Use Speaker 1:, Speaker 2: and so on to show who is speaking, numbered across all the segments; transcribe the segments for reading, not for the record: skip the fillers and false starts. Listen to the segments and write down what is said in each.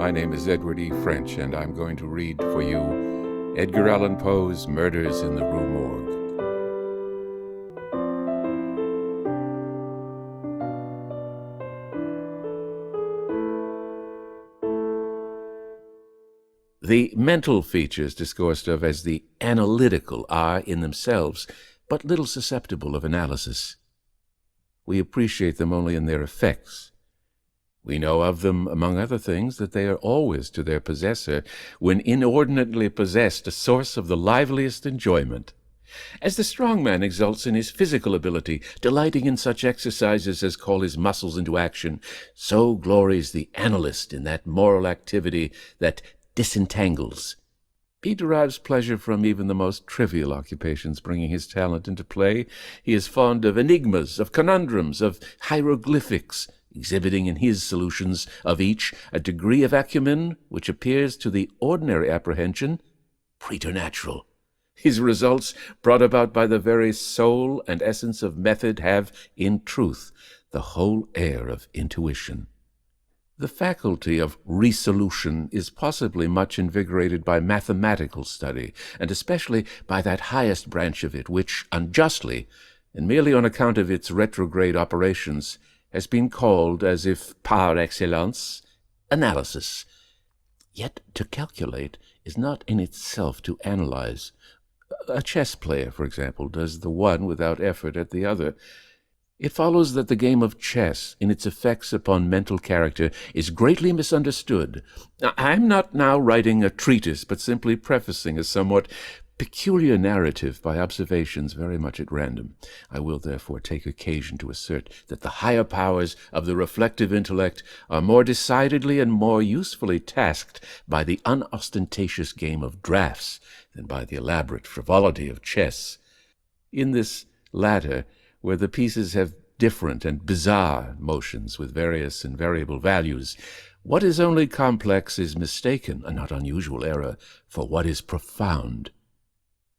Speaker 1: My name is Edward E. French, and I'm going to read for you Edgar Allan Poe's Murders in the Rue Morgue. The mental features discoursed of as the analytical are, in themselves, but little susceptible of analysis. We appreciate them only in their effects. We know of them, among other things, that they are always to their possessor, when inordinately possessed, a source of the liveliest enjoyment. As the strong man exults in his physical ability, delighting in such exercises as call his muscles into action, so glories the analyst in that moral activity that disentangles. He derives pleasure from even the most trivial occupations bringing his talent into play. He is fond of enigmas, of conundrums, of hieroglyphics, exhibiting in his solutions of each a degree of acumen which appears to the ordinary apprehension preternatural. His results, brought about by the very soul and essence of method, have, in truth, the whole air of intuition. The faculty of resolution is possibly much invigorated by mathematical study, and especially by that highest branch of it which, unjustly, and merely on account of its retrograde operations, has been called, as if par excellence, analysis. Yet to calculate is not in itself to analyze. A chess player, for example, does the one without effort at the other. It follows that the game of chess, in its effects upon mental character, is greatly misunderstood. I am not now writing a treatise, but simply prefacing a somewhat peculiar narrative by observations very much at random. I will therefore take occasion to assert that the higher powers of the reflective intellect are more decidedly and more usefully tasked by the unostentatious game of draughts than by the elaborate frivolity of chess. In this latter, where the pieces have different and bizarre motions with various and variable values, what is only complex is mistaken, a not unusual error, for what is profound.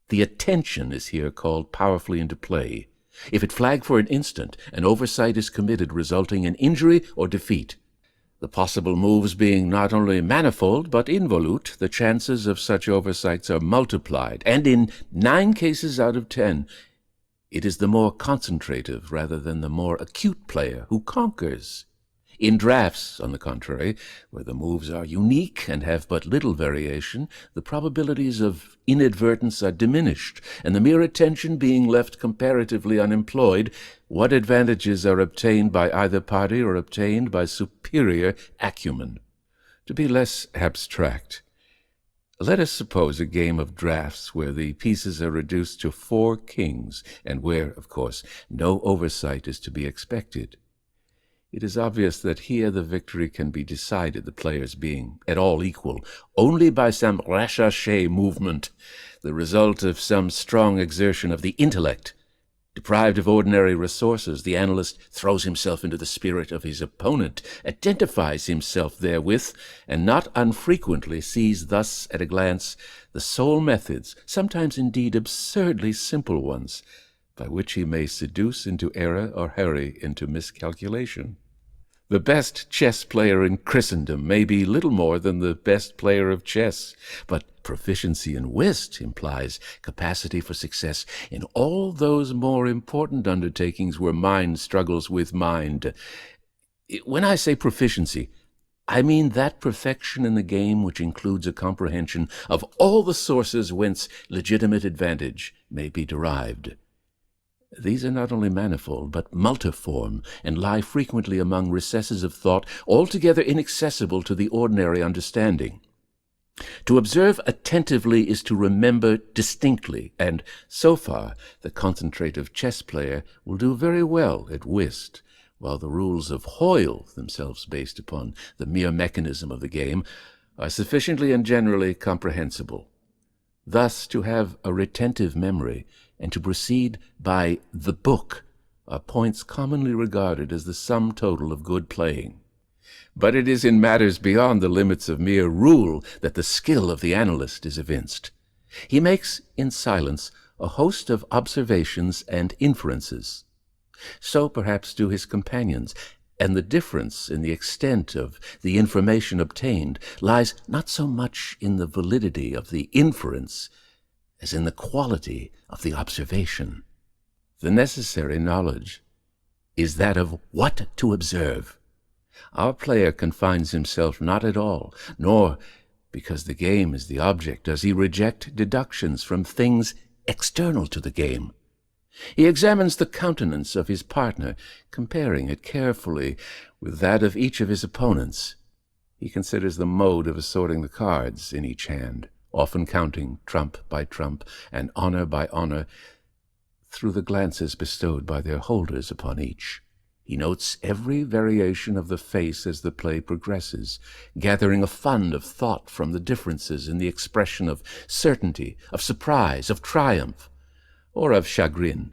Speaker 1: The attention is here called powerfully into play. If it flag for an instant, an oversight is committed, resulting in injury or defeat. The possible moves being not only manifold but involute, the chances of such oversights are multiplied, and in 9 cases out of 10, it is the more concentrative rather than the more acute player who conquers. In draughts, on the contrary, where the moves are unique and have but little variation, the probabilities of inadvertence are diminished, and the mere attention being left comparatively unemployed, what advantages are obtained by either party are obtained by superior acumen. To be less abstract, let us suppose a game of draughts where the pieces are reduced to 4 kings, and where, of course, no oversight is to be expected. It is obvious that here the victory can be decided, the players being at all equal, only by some recherché movement, the result of some strong exertion of the intellect. Deprived of ordinary resources, the analyst throws himself into the spirit of his opponent, identifies himself therewith, and not unfrequently sees thus at a glance the sole methods, sometimes indeed absurdly simple ones, by which he may seduce into error or hurry into miscalculation. The best chess player in Christendom may be little more than the best player of chess, but proficiency in whist implies capacity for success in all those more important undertakings where mind struggles with mind. When I say proficiency, I mean that perfection in the game which includes a comprehension of all the sources whence legitimate advantage may be derived. These are not only manifold, but multiform, and lie frequently among recesses of thought altogether inaccessible to the ordinary understanding. To observe attentively is to remember distinctly, and so far the concentrative chess player will do very well at whist, while the rules of Hoyle, themselves based upon the mere mechanism of the game, are sufficiently and generally comprehensible. Thus, to have a retentive memory and to proceed by the book are points commonly regarded as the sum total of good playing. But it is in matters beyond the limits of mere rule that the skill of the analyst is evinced. He makes, in silence, a host of observations and inferences. So perhaps do his companions, and the difference in the extent of the information obtained lies not so much in the validity of the inference as in the quality of the observation. The necessary knowledge is that of what to observe. Our player confines himself not at all, nor, because the game is the object, does he reject deductions from things external to the game. He examines the countenance of his partner, comparing it carefully with that of each of his opponents. He considers the mode of assorting the cards in each hand, often counting trump by trump and honor by honor through the glances bestowed by their holders upon each. He notes every variation of the face as the play progresses, gathering a fund of thought from the differences in the expression of certainty, of surprise, of triumph, or of chagrin.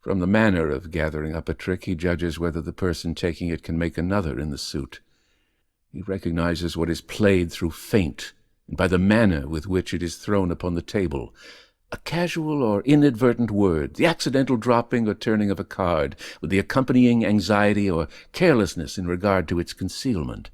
Speaker 1: From the manner of gathering up a trick, he judges whether the person taking it can make another in the suit. He recognizes what is played through feint, and by the manner with which it is thrown upon the table. A casual or inadvertent word, the accidental dropping or turning of a card, with the accompanying anxiety or carelessness in regard to its concealment,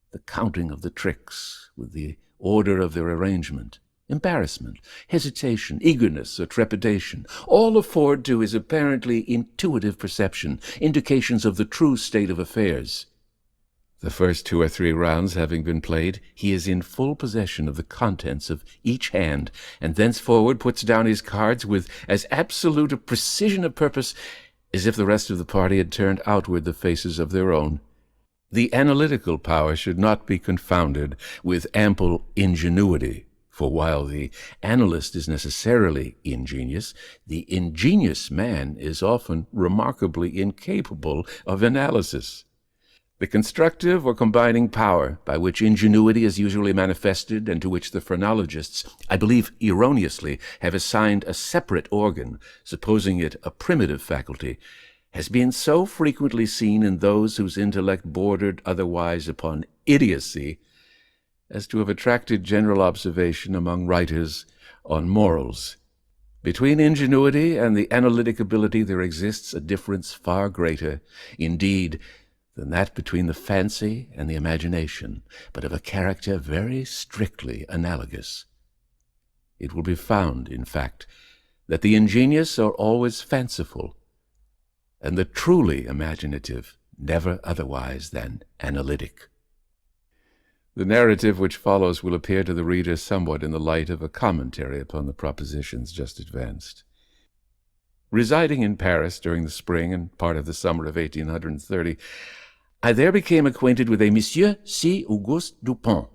Speaker 1: the counting of the tricks, with the order of their arrangement, embarrassment, hesitation, eagerness, or trepidation, all afford to his apparently intuitive perception indications of the true state of affairs. The first 2 or 3 rounds having been played, he is in full possession of the contents of each hand, and thenceforward puts down his cards with as absolute a precision of purpose as if the rest of the party had turned outward the faces of their own. The analytical power should not be confounded with ample ingenuity, for while the analyst is necessarily ingenious, the ingenious man is often remarkably incapable of analysis. The constructive or combining power by which ingenuity is usually manifested, and to which the phrenologists, I believe erroneously, have assigned a separate organ, supposing it a primitive faculty, has been so frequently seen in those whose intellect bordered otherwise upon idiocy, as to have attracted general observation among writers on morals. Between ingenuity and the analytic ability there exists a difference far greater, indeed, than that between the fancy and the imagination, but of a character very strictly analogous. It will be found, in fact, that the ingenious are always fanciful, and the truly imaginative never otherwise than analytic. The narrative which follows will appear to the reader somewhat in the light of a commentary upon the propositions just advanced. Residing in Paris during the spring and part of the summer of 1830, I there became acquainted with a Monsieur C. Auguste Dupin.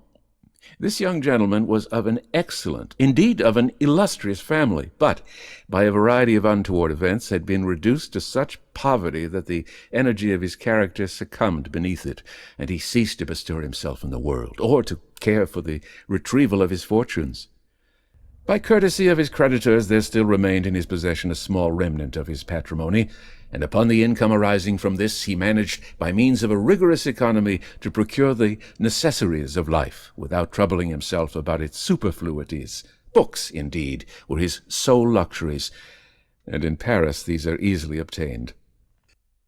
Speaker 1: This young gentleman was of an excellent, indeed of an illustrious family, but, by a variety of untoward events, had been reduced to such poverty that the energy of his character succumbed beneath it, and he ceased to bestir himself in the world, or to care for the retrieval of his fortunes. By courtesy of his creditors, there still remained in his possession a small remnant of his patrimony, and upon the income arising from this he managed, by means of a rigorous economy, to procure the necessaries of life, without troubling himself about its superfluities. Books, indeed, were his sole luxuries, and in Paris these are easily obtained.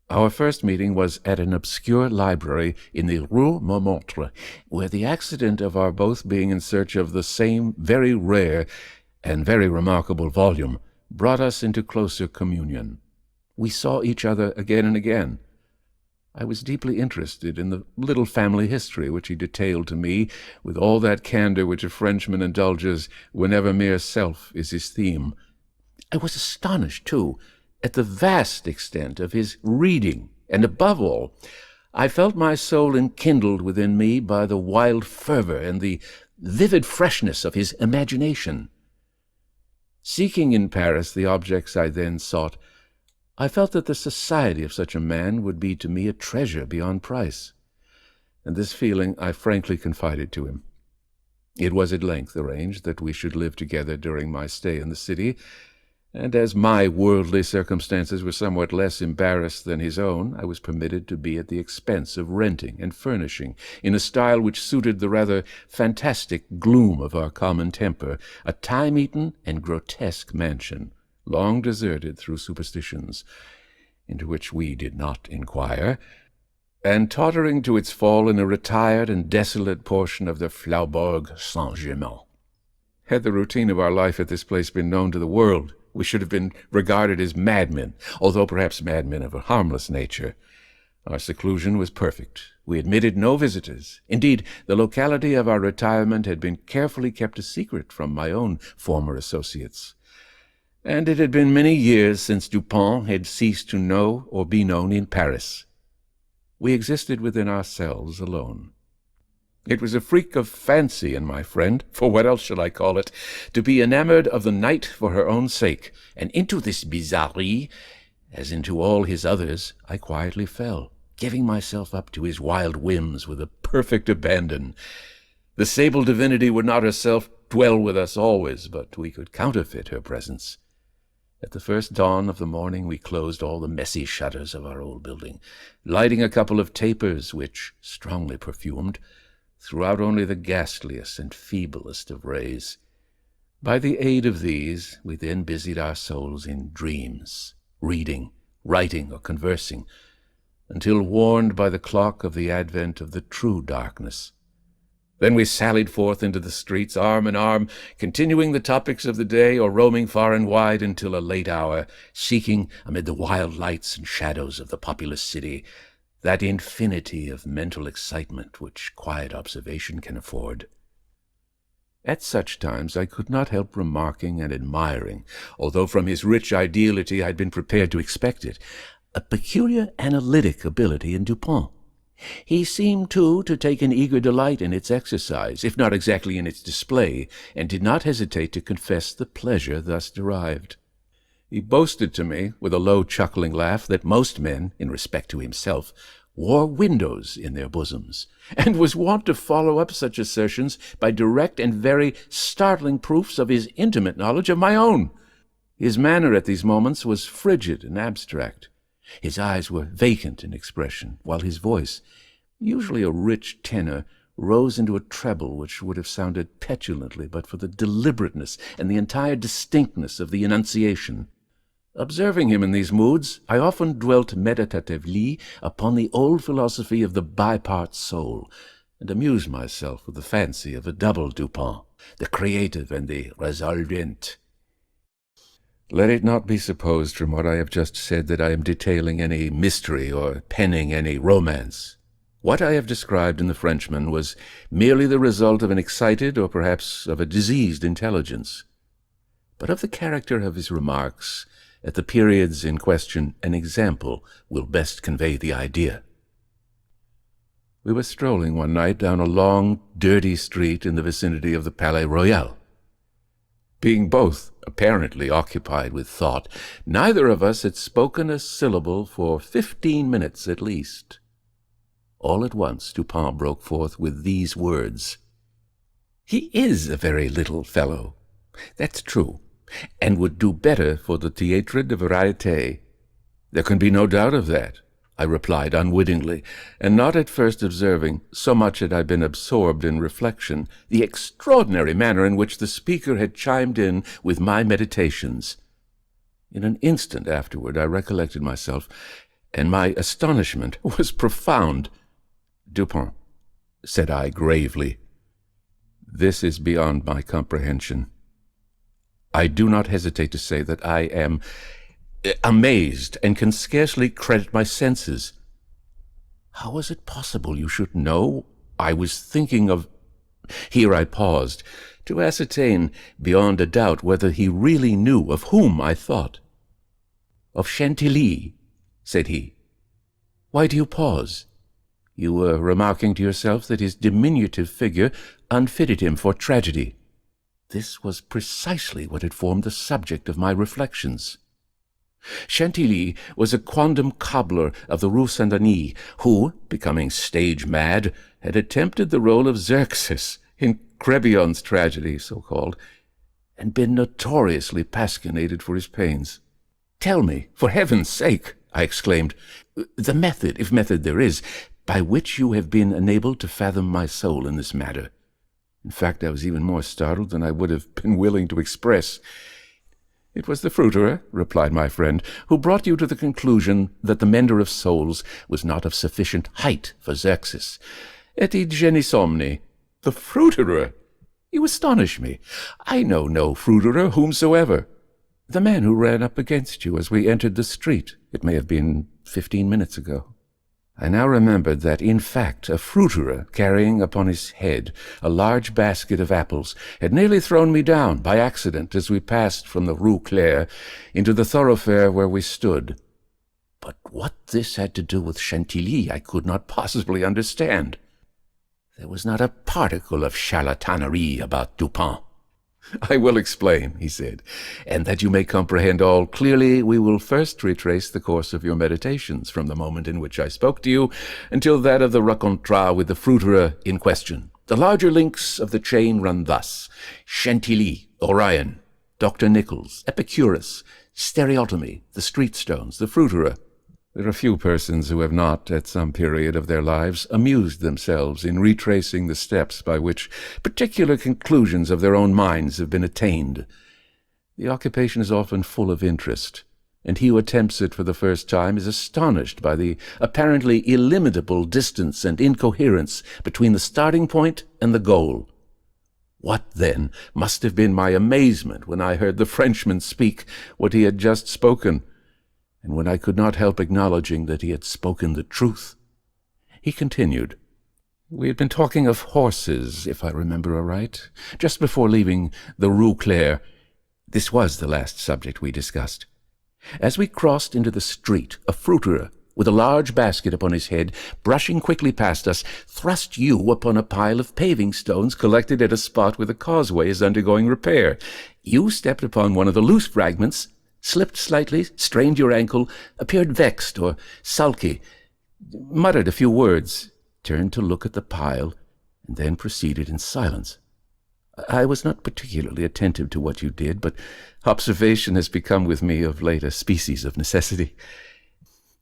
Speaker 1: Our first meeting was at an obscure library in the Rue Morgue, where the accident of our both being in search of the same very rare and very remarkable volume brought us into closer communion. We saw each other again and again. I was deeply interested in the little family history which he detailed to me with all that candor which a Frenchman indulges whenever mere self is his theme. I was astonished, too, at the vast extent of his reading, and above all, I felt my soul enkindled within me by the wild fervor and the vivid freshness of his imagination. Seeking in Paris the objects I then sought, I felt that the society of such a man would be to me a treasure beyond price, and this feeling I frankly confided to him. It was at length arranged that we should live together during my stay in the city, and as my worldly circumstances were somewhat less embarrassed than his own, I was permitted to be at the expense of renting and furnishing, in a style which suited the rather fantastic gloom of our common temper, a time-eaten and grotesque mansion, long deserted through superstitions, into which we did not inquire, and tottering to its fall in a retired and desolate portion of the Faubourg Saint-Germain. Had the routine of our life at this place been known to the world, we should have been regarded as madmen, although perhaps madmen of a harmless nature. Our seclusion was perfect. We admitted no visitors. Indeed, the locality of our retirement had been carefully kept a secret from my own former associates. And it had been many years since Dupin had ceased to know or be known in Paris. We existed within ourselves alone. It was a freak of fancy in my friend, for what else shall I call it, to be enamored of the night for her own sake, and into this bizarrerie, as into all his others, I quietly fell, giving myself up to his wild whims with a perfect abandon. The sable divinity would not herself dwell with us always, but we could counterfeit her presence. At the first dawn of the morning we closed all the messy shutters of our old building, lighting a couple of tapers which, strongly perfumed, threw out only the ghastliest and feeblest of rays. By the aid of these we then busied our souls in dreams, reading, writing, or conversing, until warned by the clock of the advent of the true darkness. Then we sallied forth into the streets, arm in arm, continuing the topics of the day or roaming far and wide until a late hour, seeking, amid the wild lights and shadows of the populous city, that infinity of mental excitement which quiet observation can afford. At such times I could not help remarking and admiring, although from his rich ideality I had been prepared to expect it, a peculiar analytic ability in Dupin. He seemed, too, to take an eager delight in its exercise, if not exactly in its display, and did not hesitate to confess the pleasure thus derived. He boasted to me, with a low chuckling laugh, that most men, in respect to himself, wore windows in their bosoms, and was wont to follow up such assertions by direct and very startling proofs of his intimate knowledge of my own. His manner at these moments was frigid and abstract. His eyes were vacant in expression, while his voice, usually a rich tenor, rose into a treble which would have sounded petulantly but for the deliberateness and the entire distinctness of the enunciation. Observing him in these moods, I often dwelt meditatively upon the old philosophy of the bipart soul, and amused myself with the fancy of a double Dupin, the creative and the resolvent. Let it not be supposed from what I have just said that I am detailing any mystery or penning any romance. What I have described in the Frenchman was merely the result of an excited or perhaps of a diseased intelligence. But of the character of his remarks at the periods in question, an example will best convey the idea. We were strolling one night down a long, dirty street in the vicinity of the Palais Royal. Being both apparently occupied with thought, neither of us had spoken a syllable for 15 minutes at least. All at once Dupin broke forth with these words: "He is a very little fellow, that's true, and would do better for the Théâtre de Variété. There can be no doubt of that," I replied unwittingly, and not at first observing, so much had I been absorbed in reflection, the extraordinary manner in which the speaker had chimed in with my meditations. In an instant afterward I recollected myself, and my astonishment was profound. "Dupin," said I gravely, "this is beyond my comprehension. I do not hesitate to say that I am amazed, and can scarcely credit my senses. How was it possible you should know I was thinking of—" Here I paused, to ascertain beyond a doubt whether he really knew of whom I thought. "Of Chantilly," said he. "Why do you pause? You were remarking to yourself that his diminutive figure unfitted him for tragedy." This was precisely what had formed the subject of my reflections. Chantilly was a quondam cobbler of the Rue Saint-Denis, who, becoming stage-mad, had attempted the role of Xerxes in Crebillon's tragedy, so-called, and been notoriously pasquinated for his pains. "Tell me, for heaven's sake," I exclaimed, "the method, if method there is, by which you have been enabled to fathom my soul in this matter." In fact, I was even more startled than I would have been willing to express. "It was the fruiterer," replied my friend, "who brought you to the conclusion that the mender of souls was not of sufficient height for Xerxes. Et id genisomni." "The fruiterer! You astonish me. I know no fruiterer whomsoever." "The man who ran up against you as we entered the street. It may have been 15 minutes ago." I now remembered that, in fact, a fruiterer, carrying upon his head a large basket of apples, had nearly thrown me down by accident as we passed from the Rue Claire into the thoroughfare where we stood. But what this had to do with Chantilly I could not possibly understand. There was not a particle of charlatanerie about Dupin. "I will explain," he said, "and that you may comprehend all clearly, we will first retrace the course of your meditations from the moment in which I spoke to you until that of the rencontre with the fruiterer in question. The larger links of the chain run thus: Chantilly, Orion, Dr. Nichols, Epicurus, stereotomy, the street stones, the fruiterer. There are few persons who have not, at some period of their lives, amused themselves in retracing the steps by which particular conclusions of their own minds have been attained. The occupation is often full of interest, and he who attempts it for the first time is astonished by the apparently illimitable distance and incoherence between the starting point and the goal. What, then, must have been my amazement when I heard the Frenchman speak what he had just spoken, and when I could not help acknowledging that he had spoken the truth. He continued, "We had been talking of horses, if I remember aright, just before leaving the Rue Claire. This was the last subject we discussed. As we crossed into the street, a fruiterer, with a large basket upon his head, brushing quickly past us, thrust you upon a pile of paving stones collected at a spot where the causeway is undergoing repair. You stepped upon one of the loose fragments, slipped slightly, strained your ankle, appeared vexed or sulky, muttered a few words, turned to look at the pile, and then proceeded in silence. I was not particularly attentive to what you did, but observation has become with me of late a species of necessity.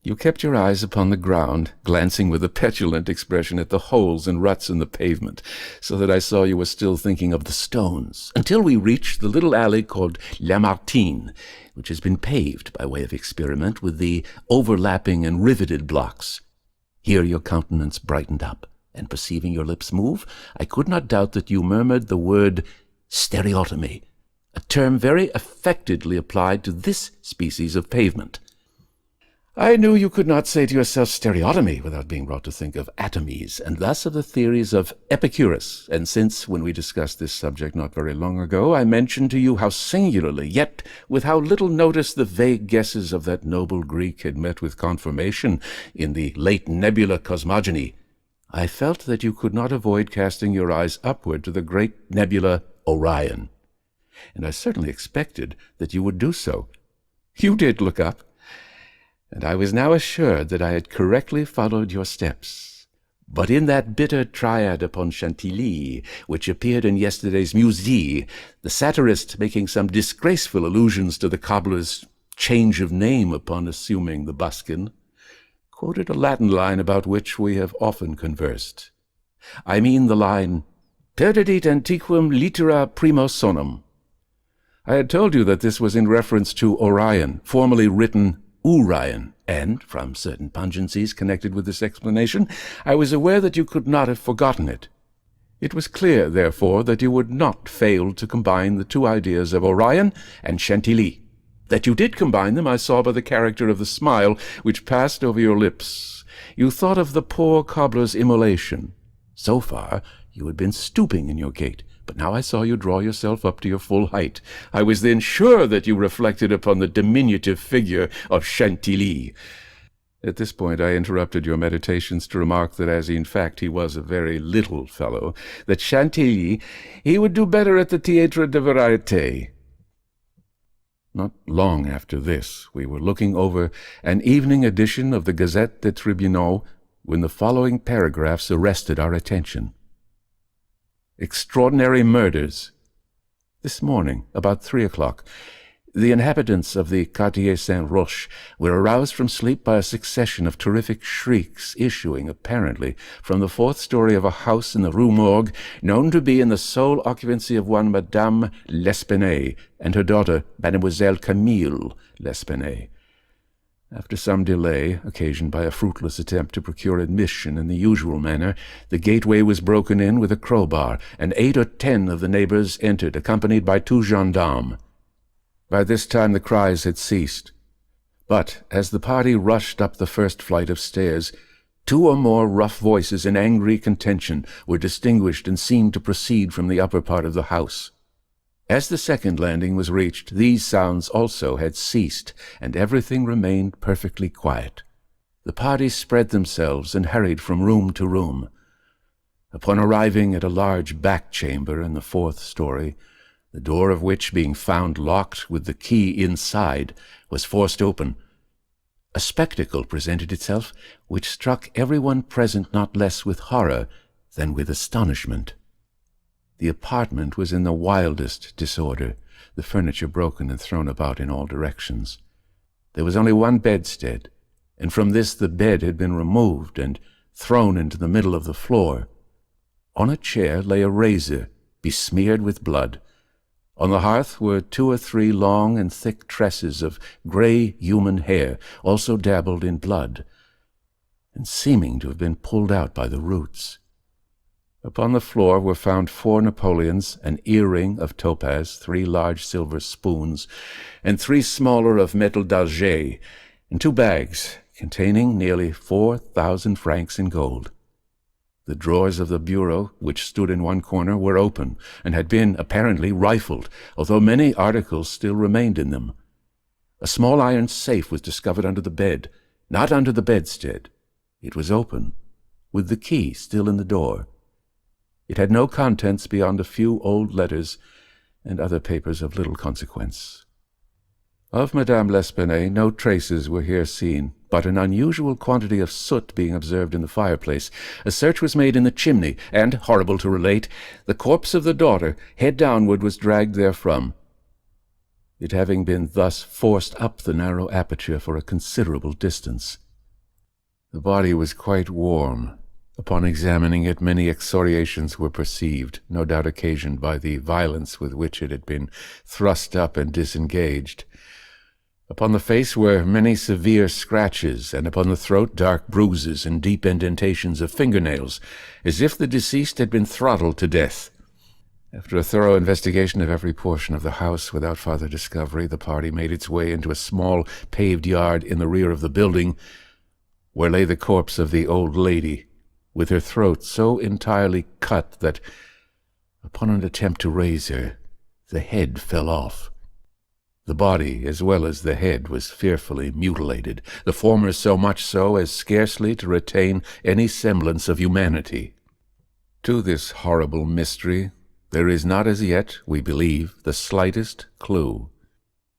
Speaker 1: You kept your eyes upon the ground, glancing with a petulant expression at the holes and ruts in the pavement, so that I saw you were still thinking of the stones, until we reached the little alley called Lamartine, which has been paved by way of experiment with the overlapping and riveted blocks. Here your countenance brightened up, and perceiving your lips move, I could not doubt that you murmured the word stereotomy, a term very affectedly applied to this species of pavement. I knew you could not say to yourself stereotomy without being brought to think of atomies, and thus of the theories of Epicurus, and since, when we discussed this subject not very long ago, I mentioned to you how singularly, yet with how little notice the vague guesses of that noble Greek had met with confirmation in the late nebula cosmogony, I felt that you could not avoid casting your eyes upward to the great nebula Orion, and I certainly expected that you would do so. You did look up, and I was now assured that I had correctly followed your steps. But in that bitter triad upon Chantilly, which appeared in yesterday's Musée, the satirist, making some disgraceful allusions to the cobbler's change of name upon assuming the buskin, quoted a Latin line about which we have often conversed. I mean the line, "Perdidit antiquum litera primo sonum." I had told you that this was in reference to Orion, formerly written Urion, and, from certain pungencies connected with this explanation, I was aware that you could not have forgotten it. It was clear, therefore, that you would not fail to combine the two ideas of Orion and Chantilly. That you did combine them I saw by the character of the smile which passed over your lips. You thought of the poor cobbler's immolation. So far you had been stooping in your gait, but now I saw you draw yourself up to your full height. I was then sure that you reflected upon the diminutive figure of Chantilly. At this point I interrupted your meditations to remark that as in fact he was a very little fellow, that Chantilly, he would do better at the Théâtre de Variété. Not long after this, we were looking over an evening edition of the Gazette des Tribunaux when the following paragraphs arrested our attention. Extraordinary murders. This morning, about 3 o'clock, The inhabitants of the Quartier Saint-Roch were aroused from sleep by a succession of terrific shrieks issuing, apparently, from the fourth story of a house in the Rue Morgue, known to be in the sole occupancy of one Madame L'Espanaye and her daughter, Mademoiselle Camille L'Espanaye. After some delay, occasioned by a fruitless attempt to procure admission in the usual manner, the gateway was broken in with a crowbar, and 8 or 10 of the neighbors entered, accompanied by 2 gendarmes. By this time the cries had ceased, but as the party rushed up the first flight of stairs, 2 or more rough voices in angry contention were distinguished and seemed to proceed from the upper part of the house. As the second landing was reached, these sounds also had ceased, and everything remained perfectly quiet. The party spread themselves and hurried from room to room. Upon arriving at a large back chamber in the 4th story, the door of which, being found locked with the key inside, was forced open, a spectacle presented itself which struck everyone present not less with horror than with astonishment. The apartment was in the wildest disorder, the furniture broken and thrown about in all directions. There was only one bedstead, and from this the bed had been removed and thrown into the middle of the floor. On a chair lay a razor, besmeared with blood. On the hearth were 2 or 3 long and thick tresses of grey human hair, also dabbled in blood, and seeming to have been pulled out by the roots. Upon the floor were found 4 napoleons, an earring of topaz, 3 large silver spoons, and 3 smaller of metal d'Alger, and 2 bags containing nearly 4,000 francs in gold. The drawers of the bureau, which stood in one corner, were open, and had been apparently rifled, although many articles still remained in them. A small iron safe was discovered under the bed, not under the bedstead. It was open, with the key still in the door. It had no contents beyond a few old letters and other papers of little consequence. Of Madame L'Espanaye no traces were here seen, but an unusual quantity of soot being observed in the fireplace, a search was made in the chimney, and, horrible to relate, the corpse of the daughter, head downward, was dragged therefrom, it having been thus forced up the narrow aperture for a considerable distance. The body was quite warm. Upon examining it, many excoriations were perceived, no doubt occasioned by the violence with which it had been thrust up and disengaged. Upon the face were many severe scratches, and upon the throat dark bruises and deep indentations of fingernails, as if the deceased had been throttled to death. After a thorough investigation of every portion of the house, without farther discovery, the party made its way into a small paved yard in the rear of the building, where lay the corpse of the old lady, with her throat so entirely cut that, upon an attempt to raise her, the head fell off. The body, as well as the head, was fearfully mutilated, the former so much so as scarcely to retain any semblance of humanity. To this horrible mystery there is not as yet, we believe, the slightest clue.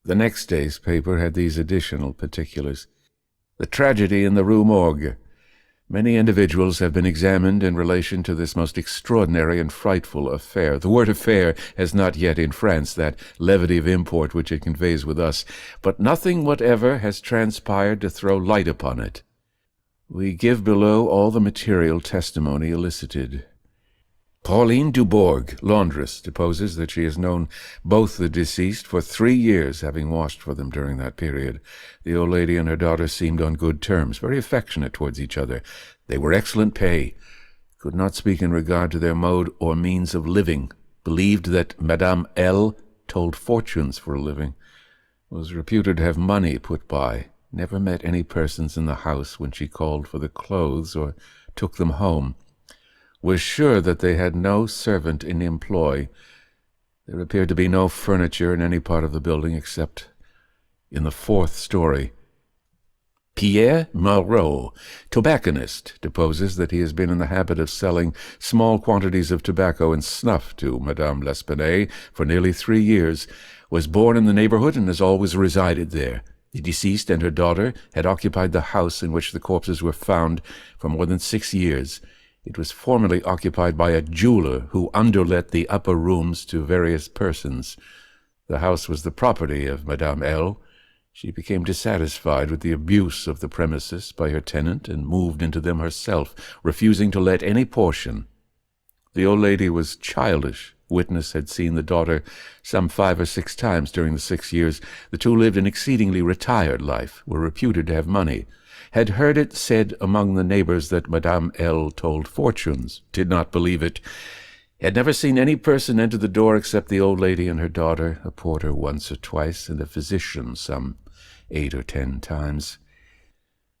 Speaker 1: The next day's paper had these additional particulars. The tragedy in the Rue Morgue. Many individuals have been examined in relation to this most extraordinary and frightful affair. The word affair has not yet in France that levity of import which it conveys with us, but nothing whatever has transpired to throw light upon it. We give below all the material testimony elicited. Pauline Dubourg, laundress, deposes that she has known both the deceased for 3 years, having washed for them during that period. The old lady and her daughter seemed on good terms, very affectionate towards each other. They were excellent pay, could not speak in regard to their mode or means of living, believed that Madame L. told fortunes for a living, was reputed to have money put by, never met any persons in the house when she called for the clothes or took them home, was sure that they had no servant in employ. There appeared to be no furniture in any part of the building except in the 4th story. Pierre Moreau, tobacconist, deposes that he has been in the habit of selling small quantities of tobacco and snuff to Madame L'Espanaye for nearly 3 years, was born in the neighborhood and has always resided there. The deceased and her daughter had occupied the house in which the corpses were found for more than 6 years. It was formerly occupied by a jeweler who underlet the upper rooms to various persons. The house was the property of Madame L. She became dissatisfied with the abuse of the premises by her tenant and moved into them herself, refusing to let any portion. The old lady was childish. Witness had seen the daughter some 5 or 6 times during the 6 years. The two lived an exceedingly retired life, were reputed to have money, had heard it said among the neighbors that Madame L. told fortunes, did not believe it, had never seen any person enter the door except the old lady and her daughter, a porter once or twice, and a physician some 8 or 10 times.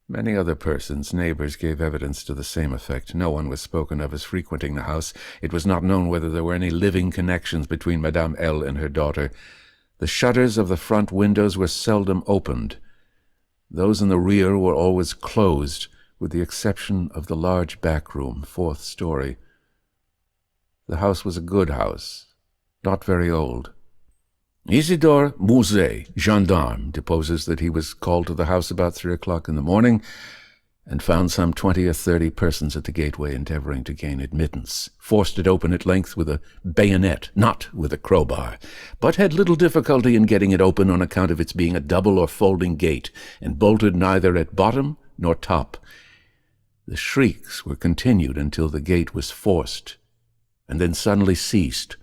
Speaker 1: Many other persons, neighbors, gave evidence to the same effect. No one was spoken of as frequenting the house. It was not known whether there were any living connections between Madame L. and her daughter. The shutters of the front windows were seldom opened. Those in the rear were always closed, with the exception of the large back room, 4th story. The house was a good house, not very old. Isidore Mouzet, gendarme, deposes that he was called to the house about 3 o'clock in the morning and found some 20 or 30 persons at the gateway endeavoring to gain admittance, forced it open at length with a bayonet, not with a crowbar, but had little difficulty in getting it open on account of its being a double or folding gate, and bolted neither at bottom nor top. The shrieks were continued until the gate was forced, and then suddenly ceased.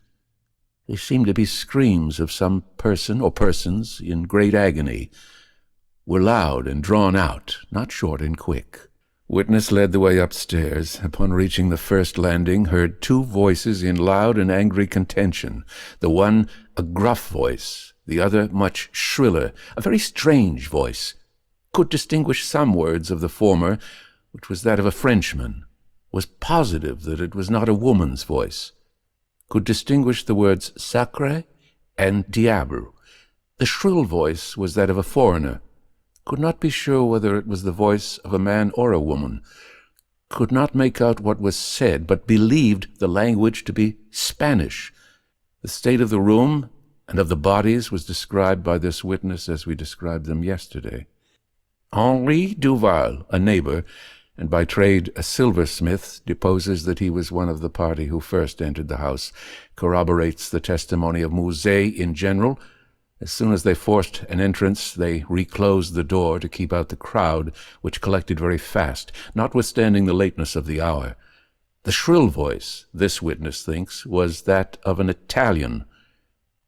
Speaker 1: They seemed to be screams of some person or persons in great agony, were loud and drawn out, not short and quick. Witness led the way upstairs. Upon reaching the first landing, heard 2 voices in loud and angry contention, the one a gruff voice, the other much shriller, a very strange voice. Could distinguish some words of the former, which was that of a Frenchman. Was positive that it was not a woman's voice. Could distinguish the words sacré and diable. The shrill voice was that of a foreigner. Could not be sure whether it was the voice of a man or a woman. Could not make out what was said, but believed the language to be Spanish. The state of the room and of the bodies was described by this witness as we described them yesterday. Henri Duval, a neighbor, and by trade a silversmith, deposes that he was one of the party who first entered the house, corroborates the testimony of Mouzet in general. As soon as they forced an entrance, they reclosed the door to keep out the crowd, which collected very fast, notwithstanding the lateness of the hour. The shrill voice, this witness thinks, was that of an Italian,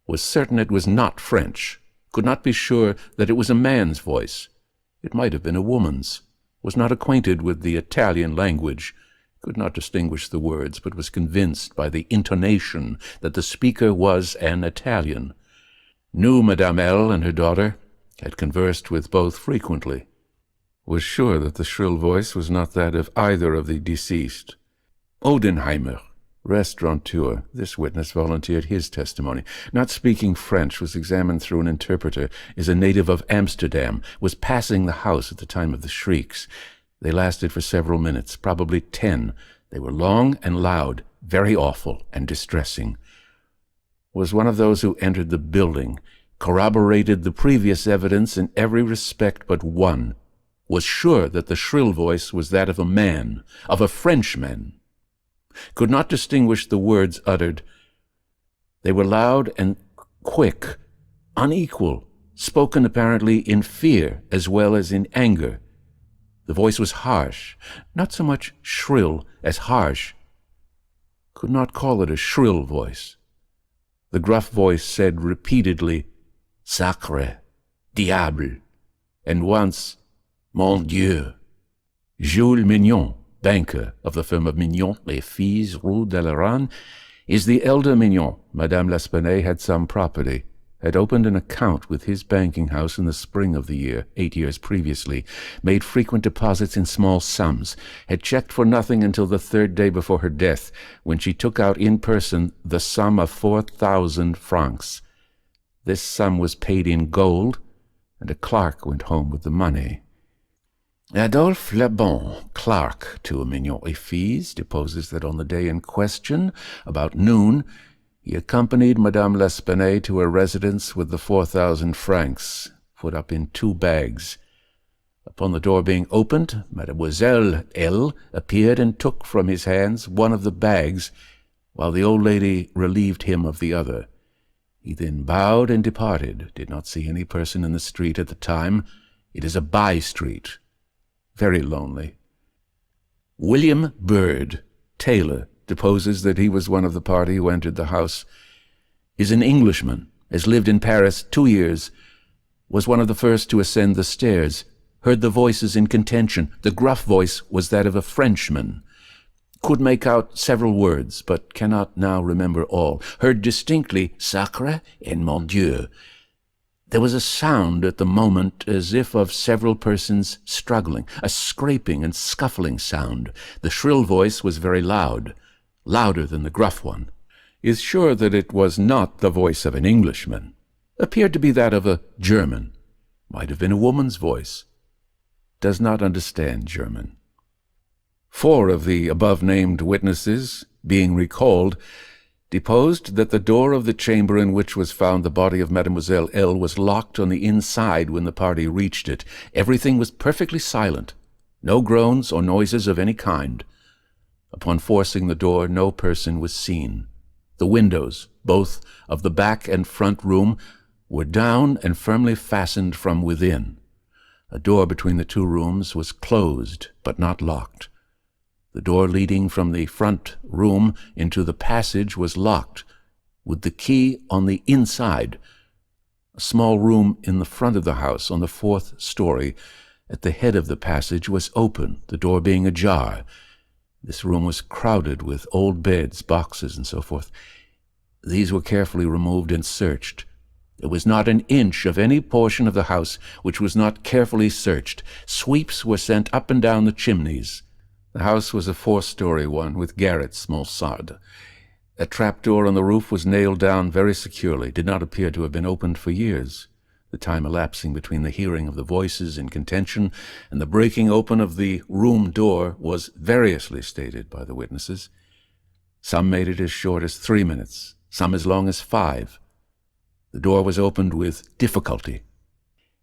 Speaker 1: was certain it was not French, could not be sure that it was a man's voice. It might have been a woman's. Was not acquainted with the Italian language, could not distinguish the words, but was convinced by the intonation that the speaker was an Italian. Knew Madame L. and her daughter, had conversed with both frequently. Was sure that the shrill voice was not that of either of the deceased. Odenheimer, restaurateur, this witness volunteered his testimony. Not speaking French, was examined through an interpreter, is a native of Amsterdam, was passing the house at the time of the shrieks. They lasted for several minutes, probably 10. They were long and loud, very awful and distressing. Was one of those who entered the building, corroborated the previous evidence in every respect but one, was sure that the shrill voice was that of a man, of a Frenchman. Could not distinguish the words uttered. They were loud and quick, unequal, spoken apparently in fear as well as in anger. The voice was harsh, not so much shrill as harsh. Could not call it a shrill voice. The gruff voice said repeatedly, Sacré, diable, and once, Mon Dieu. Jules Mignon, banker of the firm of Mignon et Fils, Rue d'Aleran, is the elder Mignon. Madame L'Espanaye had some property, had opened an account with his banking house in the spring of the year, 8 years previously, made frequent deposits in small sums, had checked for nothing until the 3rd day before her death, when she took out in person the sum of 4,000 francs. This sum was paid in gold, and a clerk went home with the money. Adolphe Lebon, clerk to Mignon et Fils, deposes that on the day in question, about noon, he accompanied Madame L'Espanaye to her residence with the 4,000 francs, put up in 2 bags. Upon the door being opened, Mademoiselle L. appeared and took from his hands one of the bags, while the old lady relieved him of the other. He then bowed and departed. Did not see any person in the street at the time. It is a by-street. Very lonely. William Bird, tailor, deposes that he was one of the party who entered the house. Is an Englishman, has lived in Paris 2 years, was one of the first to ascend the stairs, heard the voices in contention. The gruff voice was that of a Frenchman. Could make out several words, but cannot now remember all. Heard distinctly, sacre and mon Dieu. There was a sound at the moment as if of several persons struggling, a scraping and scuffling sound. The shrill voice was very loud, louder than the gruff one. Is sure that it was not the voice of an Englishman. Appeared to be that of a German. Might have been a woman's voice. Does not understand German. 4 of the above-named witnesses, being recalled, deposed that the door of the chamber in which was found the body of Mademoiselle L. was locked on the inside when the party reached it. Everything was perfectly silent. No groans or noises of any kind. Upon forcing the door, no person was seen. The windows, both of the back and front room, were down and firmly fastened from within. A door between the 2 rooms was closed, but not locked. The door leading from the front room into the passage was locked, with the key on the inside. A small room in the front of the house, on the 4th story, at the head of the passage, was open, the door being ajar. This room was crowded with old beds, boxes, and so forth. These were carefully removed and searched. There was not an inch of any portion of the house which was not carefully searched. Sweeps were sent up and down the chimneys. The house was a 4-story one, with garrets, mansardes. A trapdoor on the roof was nailed down very securely, did not appear to have been opened for years. The time elapsing between the hearing of the voices in contention and the breaking open of the room door was variously stated by the witnesses. Some made it as short as 3 minutes, some as long as 5. The door was opened with difficulty.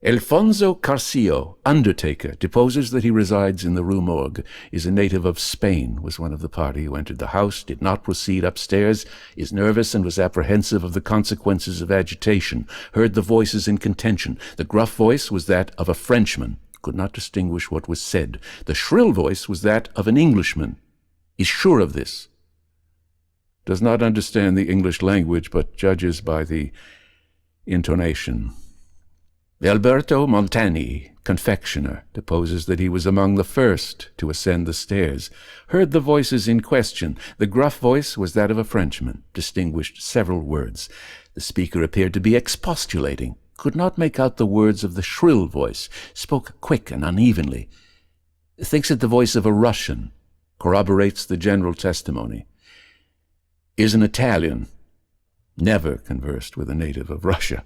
Speaker 1: Alfonso Carcillo, undertaker, deposes that he resides in the Rue Morgue, is a native of Spain, was one of the party who entered the house, did not proceed upstairs, is nervous and was apprehensive of the consequences of agitation, heard the voices in contention. The gruff voice was that of a Frenchman, could not distinguish what was said. The shrill voice was that of an Englishman, is sure of this. Does not understand the English language, but judges by the intonation. Alberto Montani, confectioner, deposes that he was among the first to ascend the stairs, heard the voices in question. The gruff voice was that of a Frenchman, distinguished several words. The speaker appeared to be expostulating, could not make out the words of the shrill voice, spoke quick and unevenly. Thinks it the voice of a Russian, corroborates the general testimony. Is an Italian, never conversed with a native of Russia.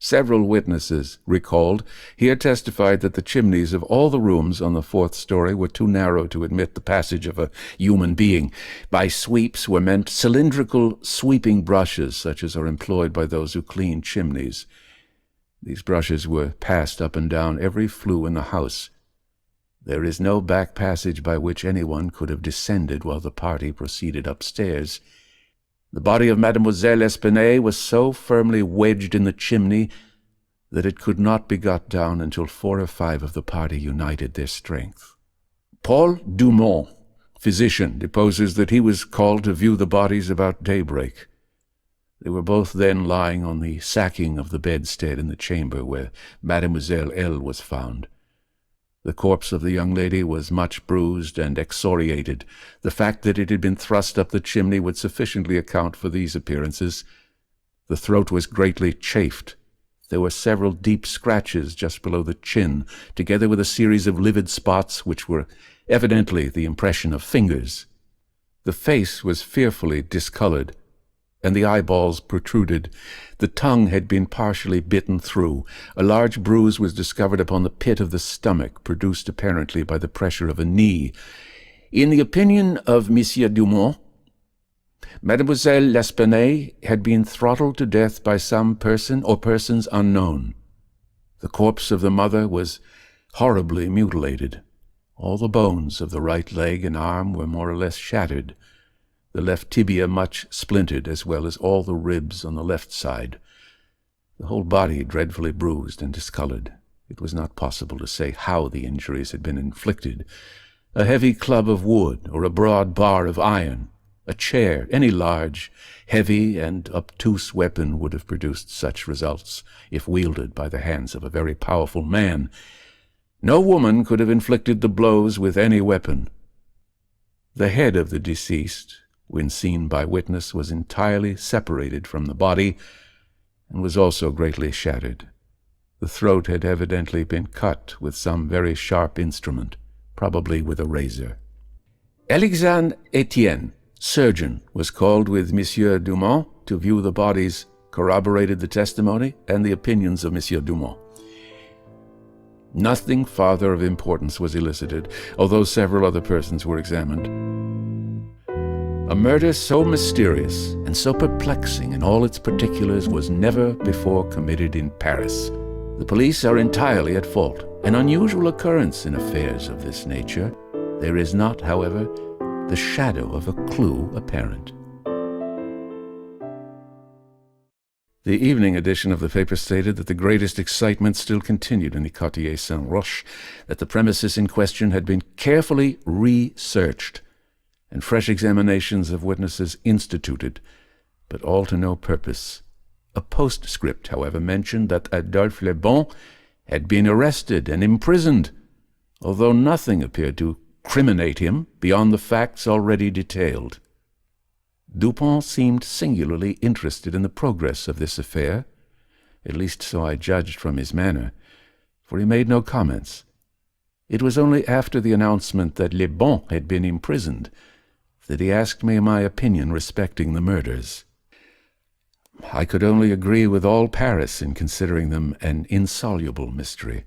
Speaker 1: Several witnesses recalled here testified that the chimneys of all the rooms on the 4th story were too narrow to admit the passage of a human being. By sweeps were meant cylindrical sweeping brushes, such as are employed by those who clean chimneys. These brushes were passed up and down every flue in the house. There is no back passage by which anyone could have descended while the party proceeded upstairs. The body of Mademoiselle Espinay was so firmly wedged in the chimney that it could not be got down until 4 or 5 of the party united their strength. Paul Dumont, physician, deposes that he was called to view the bodies about daybreak. They were both then lying on the sacking of the bedstead in the chamber where Mademoiselle L. was found. The corpse of the young lady was much bruised and excoriated. The fact that it had been thrust up the chimney would sufficiently account for these appearances. The throat was greatly chafed. There were several deep scratches just below the chin, together with a series of livid spots which were evidently the impression of fingers. The face was fearfully discolored, and the eyeballs protruded. The tongue had been partially bitten through. A large bruise was discovered upon the pit of the stomach, produced apparently by the pressure of a knee. In the opinion of Monsieur Dumont, Mademoiselle L'Espinay had been throttled to death by some person or persons unknown. The corpse of the mother was horribly mutilated. All the bones of the right leg and arm were more or less shattered. the left tibia much splintered, as well as all the ribs on the left side. The whole body dreadfully bruised and discolored. It was not possible to say how the injuries had been inflicted. A heavy club of wood or a broad bar of iron, a chair, any large, heavy, and obtuse weapon would have produced such results if wielded by the hands of a very powerful man. No woman could have inflicted the blows with any weapon. The head of the deceased, when seen by witness, was entirely separated from the body and was also greatly shattered. The throat had evidently been cut with some very sharp instrument, probably with a razor. Alexandre Etienne, surgeon, was called with Monsieur Dumont to view the bodies, corroborated the testimony and the opinions of Monsieur Dumont. Nothing farther of importance was elicited, although several other persons were examined. A murder so mysterious and so perplexing in all its particulars was never before committed in Paris. The police are entirely at fault, an unusual occurrence in affairs of this nature. There is not, however, the shadow of a clue apparent. The evening edition of the paper stated that the greatest excitement still continued in the Quartier Saint-Roch, that the premises in question had been carefully researched, and fresh examinations of witnesses instituted, but all to no purpose. A postscript, however, mentioned that Adolphe Le Bon had been arrested and imprisoned, although nothing appeared to criminate him beyond the facts already detailed. Dupont seemed singularly interested in the progress of this affair, at least so I judged from his manner, for he made no comments. It was only after the announcement that Le Bon had been imprisoned that he asked me my opinion respecting the murders. I could only agree with all Paris in considering them an insoluble mystery.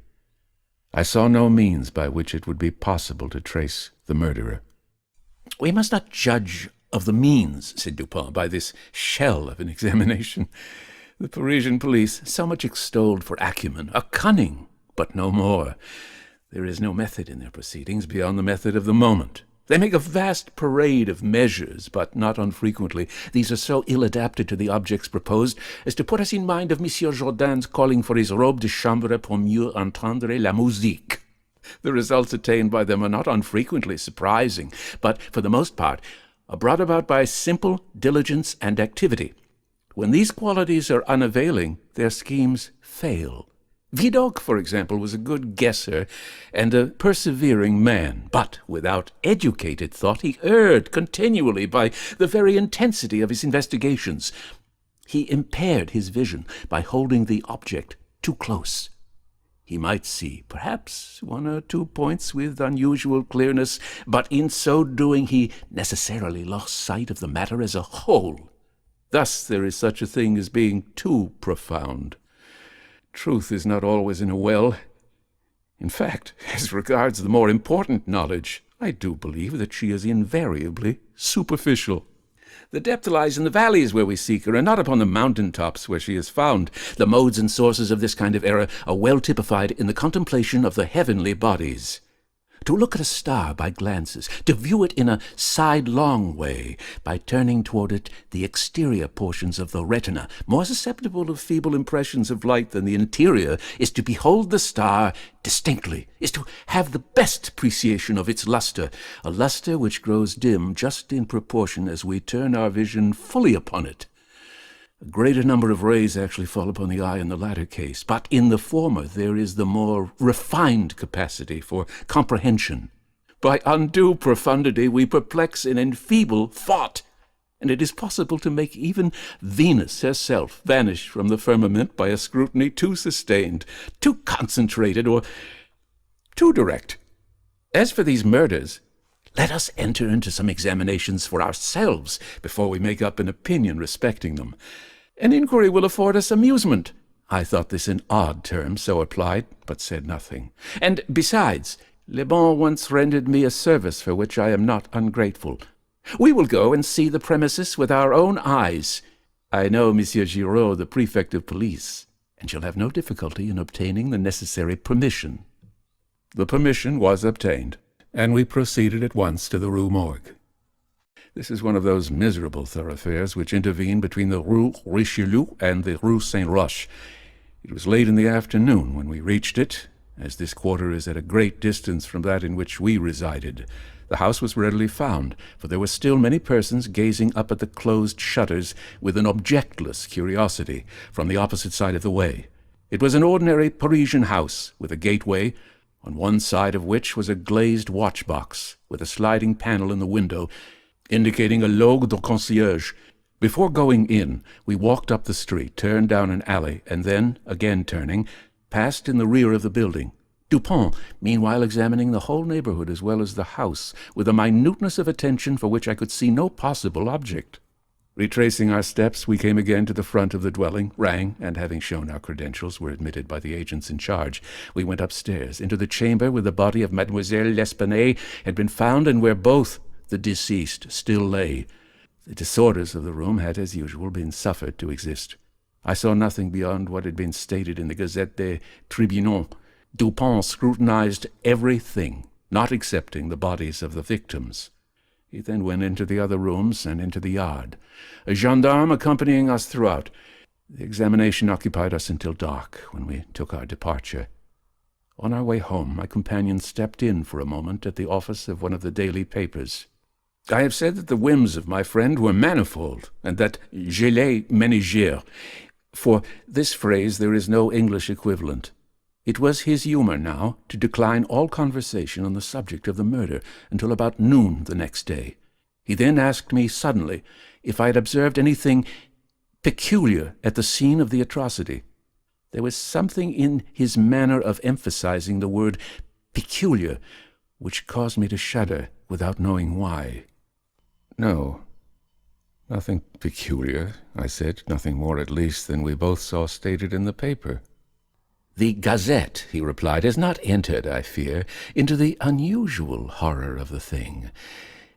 Speaker 1: I saw no means by which it would be possible to trace the murderer. "We must not judge of the means," said Dupont, "by this shell of an examination. The Parisian police, so much extolled for acumen, are cunning, but no more. There is no method in their proceedings beyond the method of the moment. They make a vast parade of measures, but not unfrequently these are so ill adapted to the objects proposed as to put us in mind of Monsieur Jourdain's calling for his robe de chambre pour mieux entendre la musique. The results attained by them are not unfrequently surprising, but, for the most part, are brought about by simple diligence and activity. When these qualities are unavailing, their schemes fail. Vidocq, for example, was a good guesser and a persevering man, but without educated thought he erred continually by the very intensity of his investigations. He impaired his vision by holding the object too close. He might see, perhaps, 1 or 2 points with unusual clearness, but in so doing he necessarily lost sight of the matter as a whole. Thus there is such a thing as being too profound. Truth is not always in a well. In fact, as regards the more important knowledge, I do believe that she is invariably superficial. The depth lies in the valleys where we seek her, and not upon the mountain-tops where she is found. The modes and sources of this kind of error are well typified in the contemplation of the heavenly bodies. To look at a star by glances, to view it in a sidelong way, by turning toward it the exterior portions of the retina, more susceptible of feeble impressions of light than the interior, is to behold the star distinctly, is to have the best appreciation of its luster, a luster which grows dim just in proportion as we turn our vision fully upon it. A greater number of rays actually fall upon the eye in the latter case, but in the former there is the more refined capacity for comprehension. By undue profundity we perplex and enfeeble thought, and it is possible to make even Venus herself vanish from the firmament by a scrutiny too sustained, too concentrated, or too direct. As for these murders, let us enter into some examinations for ourselves before we make up an opinion respecting them. An inquiry will afford us amusement. I thought this an odd term, so applied, but said nothing. And besides, Le Bon once rendered me a service for which I am not ungrateful. We will go and see the premises with our own eyes. I know Monsieur Giraud, the prefect of police, and shall have no difficulty in obtaining the necessary permission." The permission was obtained, and we proceeded at once to the Rue Morgue. This is one of those miserable thoroughfares which intervene between the Rue Richelieu and the Rue Saint-Roch. It was late in the afternoon when we reached it, as this quarter is at a great distance from that in which we resided. The house was readily found, for there were still many persons gazing up at the closed shutters with an objectless curiosity from the opposite side of the way. It was an ordinary Parisian house, with a gateway, on one side of which was a glazed watch-box, with a sliding panel in the window, indicating a loge de concierge. Before going in, we walked up the street, turned down an alley, and then, again turning, passed in the rear of the building. Dupont, meanwhile, examining the whole neighborhood as well as the house, with a minuteness of attention for which I could see no possible object. Retracing our steps, we came again to the front of the dwelling, rang, and having shown our credentials, were admitted by the agents in charge. We went upstairs, into the chamber where the body of Mademoiselle L'Espanaye had been found, and where both the deceased still lay. The disorders of the room had, as usual, been suffered to exist. I saw nothing beyond what had been stated in the Gazette des Tribunaux. Dupont scrutinized everything, not excepting the bodies of the victims. He then went into the other rooms and into the yard, a gendarme accompanying us throughout. The examination occupied us until dark, when we took our departure. On our way home, my companion stepped in for a moment at the office of one of the daily papers. I have said that the whims of my friend were manifold, and that je les ménagère. For this phrase there is no English equivalent. It was his humor now to decline all conversation on the subject of the murder until about noon the next day. He then asked me suddenly if I had observed anything peculiar at the scene of the atrocity. There was something in his manner of emphasizing the word peculiar which caused me to shudder without knowing why. "No, nothing peculiar," I said, "nothing more at least than we both saw stated in the paper." "The Gazette," he replied, "has not entered, I fear, into the unusual horror of the thing.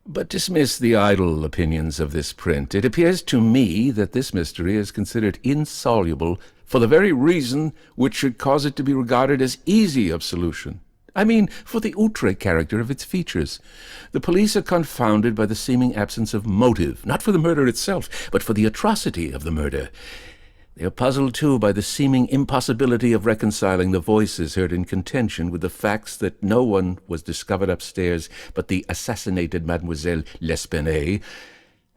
Speaker 1: But dismiss the idle opinions of this print. It appears to me that this mystery is considered insoluble for the very reason which should cause it to be regarded as easy of solution. I mean, for the outre character of its features. The police are confounded by the seeming absence of motive, not for the murder itself, but for the atrocity of the murder. They are puzzled, too, by the seeming impossibility of reconciling the voices heard in contention with the facts that no one was discovered upstairs but the assassinated Mademoiselle L'Espanaye,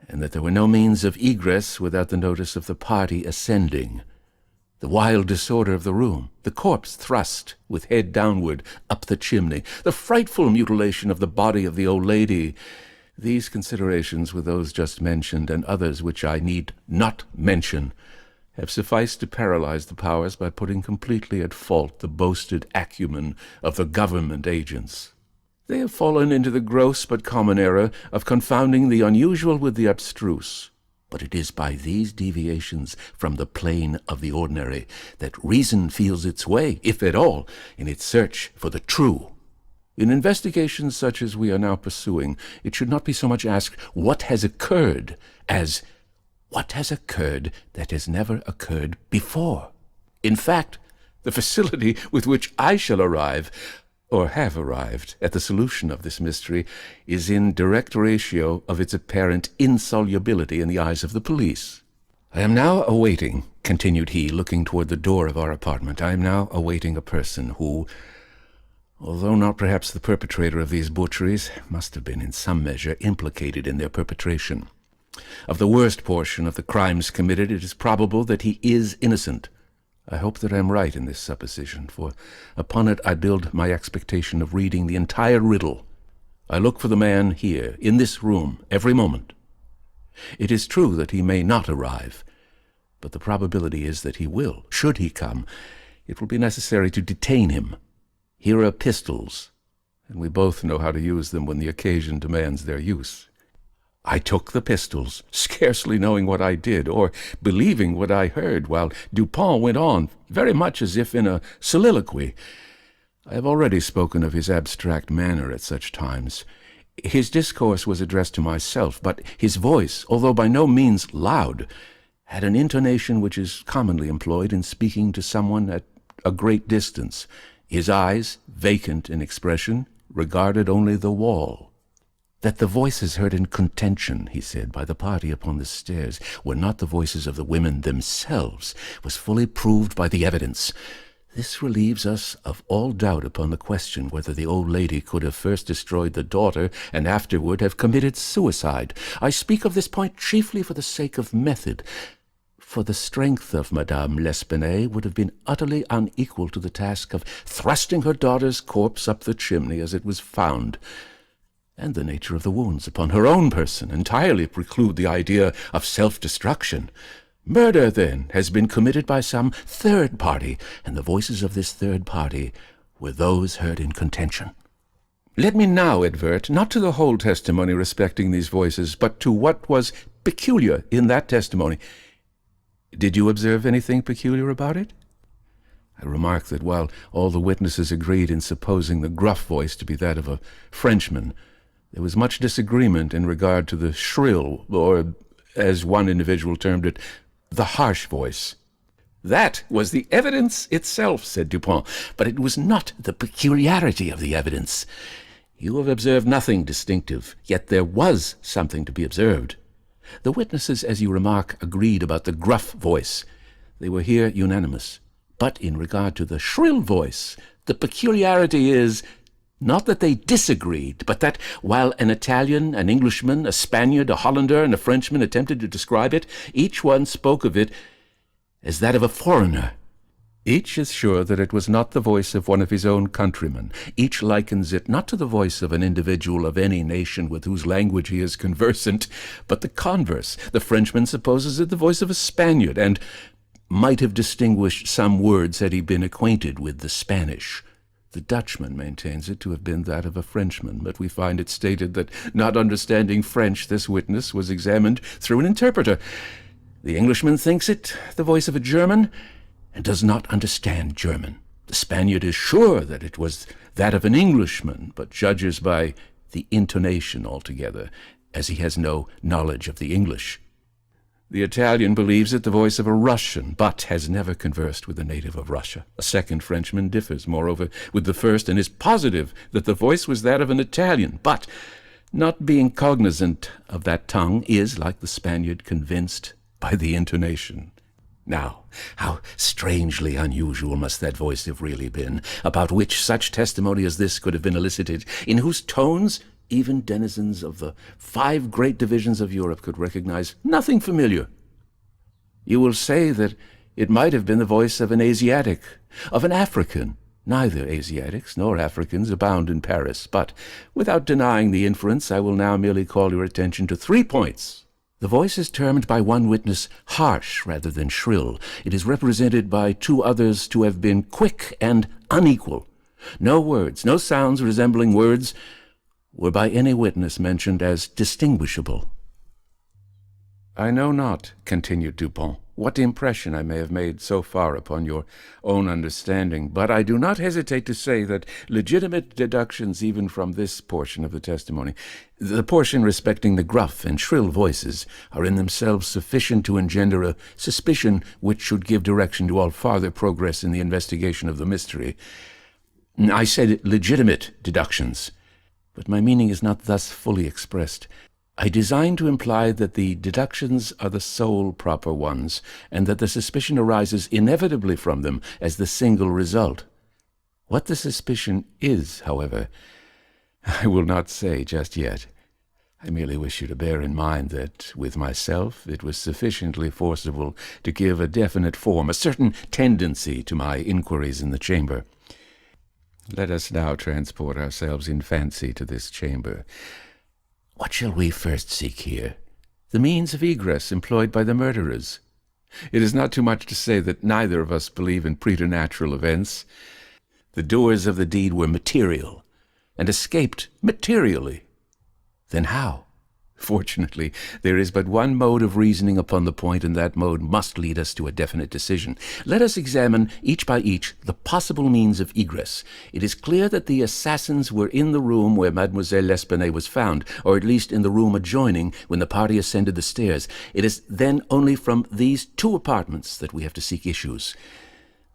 Speaker 1: and that there were no means of egress without the notice of the party ascending. The wild disorder of the room, the corpse thrust, with head downward, up the chimney, the frightful mutilation of the body of the old lady. These considerations, with those just mentioned, and others which I need not mention, have sufficed to paralyze the powers by putting completely at fault the boasted acumen of the government agents. They have fallen into the gross but common error of confounding the unusual with the abstruse. But it is by these deviations from the plane of the ordinary that reason feels its way, if at all, in its search for the true. In investigations such as we are now pursuing, it should not be so much asked, what has occurred, as what has occurred that has never occurred before? In fact, the facility with which I shall arrive, or have arrived, at the solution of this mystery is in direct ratio of its apparent insolubility in the eyes of the police. I am now awaiting, continued he, looking toward the door of our apartment, I am now awaiting a person who, although not perhaps the perpetrator of these butcheries, must have been in some measure implicated in their perpetration. Of the worst portion of the crimes committed, it is probable that he is innocent. I hope that I am right in this supposition, for upon it I build my expectation of reading the entire riddle. I look for the man here, in this room, every moment. It is true that he may not arrive, but the probability is that he will. Should he come, it will be necessary to detain him. Here are pistols, and we both know how to use them when the occasion demands their use. I took the pistols, scarcely knowing what I did, or believing what I heard, while Dupont went on, very much as if in a soliloquy. I have already spoken of his abstract manner at such times. His discourse was addressed to myself, but his voice, although by no means loud, had an intonation which is commonly employed in speaking to someone at a great distance. His eyes, vacant in expression, regarded only the wall. That the voices heard in contention, he said, by the party upon the stairs were not the voices of the women themselves was fully proved by the evidence. This relieves us of all doubt upon the question whether the old lady could have first destroyed the daughter and afterward have committed suicide. I speak of this point chiefly for the sake of method, for the strength of Madame L'Espanaye would have been utterly unequal to the task of thrusting her daughter's corpse up the chimney as it was found, and the nature of the wounds upon her own person entirely preclude the idea of self-destruction. Murder, then, has been committed by some third party, and the voices of this third party were those heard in contention. Let me now advert not to the whole testimony respecting these voices, but to what was peculiar in that testimony. Did you observe anything peculiar about it? I remarked that while all the witnesses agreed in supposing the gruff voice to be that of a Frenchman, there was much disagreement in regard to the shrill, or, as one individual termed it, the harsh voice. That was the evidence itself, said Dupont, but it was not the peculiarity of the evidence. You have observed nothing distinctive, yet there was something to be observed. The witnesses, as you remark, agreed about the gruff voice. They were here unanimous. But in regard to the shrill voice, the peculiarity is not that they disagreed, but that while an Italian, an Englishman, a Spaniard, a Hollander, and a Frenchman attempted to describe it, each one spoke of it as that of a foreigner. Each is sure that it was not the voice of one of his own countrymen. Each likens it not to the voice of an individual of any nation with whose language he is conversant, but the converse. The Frenchman supposes it the voice of a Spaniard, and might have distinguished some words had he been acquainted with the Spanish. The Dutchman maintains it to have been that of a Frenchman, but we find it stated that, not understanding French, this witness was examined through an interpreter. The Englishman thinks it the voice of a German, and does not understand German. The Spaniard is sure that it was that of an Englishman, but judges by the intonation altogether, as he has no knowledge of the English. The Italian believes it the voice of a Russian, but has never conversed with a native of Russia. A second Frenchman differs, moreover, with the first, and is positive that the voice was that of an Italian, but, not being cognizant of that tongue, is, like the Spaniard, convinced by the intonation. Now, how strangely unusual must that voice have really been, about which such testimony as this could have been elicited, in whose tones even denizens of the 5 great divisions of Europe could recognize nothing familiar. You will say that it might have been the voice of an Asiatic, of an African. Neither Asiatics nor Africans abound in Paris, but, without denying the inference, I will now merely call your attention to 3 points. The voice is termed by one witness harsh rather than shrill. It is represented by 2 others to have been quick and unequal. No words, no sounds resembling words, were by any witness mentioned as distinguishable. I know not, continued Dupont, what impression I may have made so far upon your own understanding, but I do not hesitate to say that legitimate deductions even from this portion of the testimony, the portion respecting the gruff and shrill voices, are in themselves sufficient to engender a suspicion which should give direction to all farther progress in the investigation of the mystery. I said legitimate deductions, but my meaning is not thus fully expressed. I design to imply that the deductions are the sole proper ones, and that the suspicion arises inevitably from them as the single result. What the suspicion is, however, I will not say just yet. I merely wish you to bear in mind that, with myself, it was sufficiently forcible to give a definite form, a certain tendency to my inquiries in the chamber. Let us now transport ourselves in fancy to this chamber. What shall we first seek here? The means of egress employed by the murderers. It is not too much to say that neither of us believe in preternatural events. The doers of the deed were material, and escaped materially. Then how? Fortunately, there is but one mode of reasoning upon the point, and that mode must lead us to a definite decision. Let us examine, each by each, the possible means of egress. It is clear that the assassins were in the room where Mademoiselle L'Espanaye was found, or at least in the room adjoining when the party ascended the stairs. It is then only from these 2 apartments that we have to seek issues.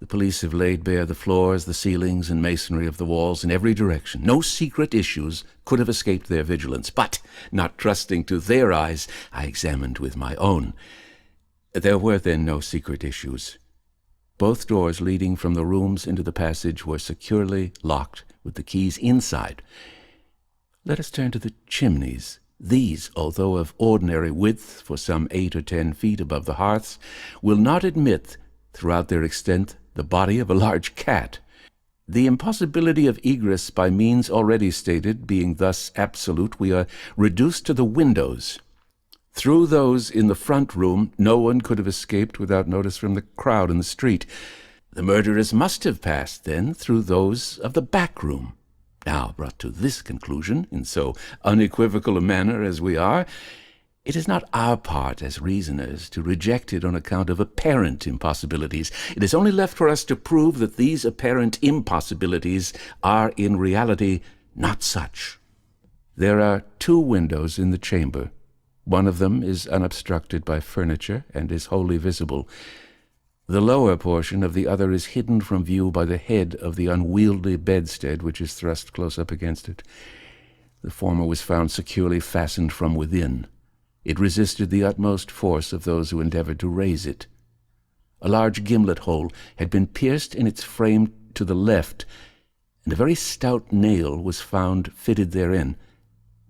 Speaker 1: The police have laid bare the floors, the ceilings, and masonry of the walls in every direction. No secret issues could have escaped their vigilance, but, not trusting to their eyes, I examined with my own. There were then no secret issues. Both doors leading from the rooms into the passage were securely locked with the keys inside. Let us turn to the chimneys. These, although of ordinary width for some 8 or 10 feet above the hearths, will not admit, throughout their extent, the body of a large cat. The impossibility of egress by means already stated being thus absolute, we are reduced to the windows. Through those in the front room, no one could have escaped without notice from the crowd in the street. The murderers must have passed, then, through those of the back room. Now, brought to this conclusion, in so unequivocal a manner as we are, it is not our part as reasoners to reject it on account of apparent impossibilities. It is only left for us to prove that these apparent impossibilities are in reality not such. There are 2 windows in the chamber. One of them is unobstructed by furniture and is wholly visible. The lower portion of the other is hidden from view by the head of the unwieldy bedstead which is thrust close up against it. The former was found securely fastened from within. It resisted the utmost force of those who endeavored to raise it. A large gimlet hole had been pierced in its frame to the left, and a very stout nail was found fitted therein,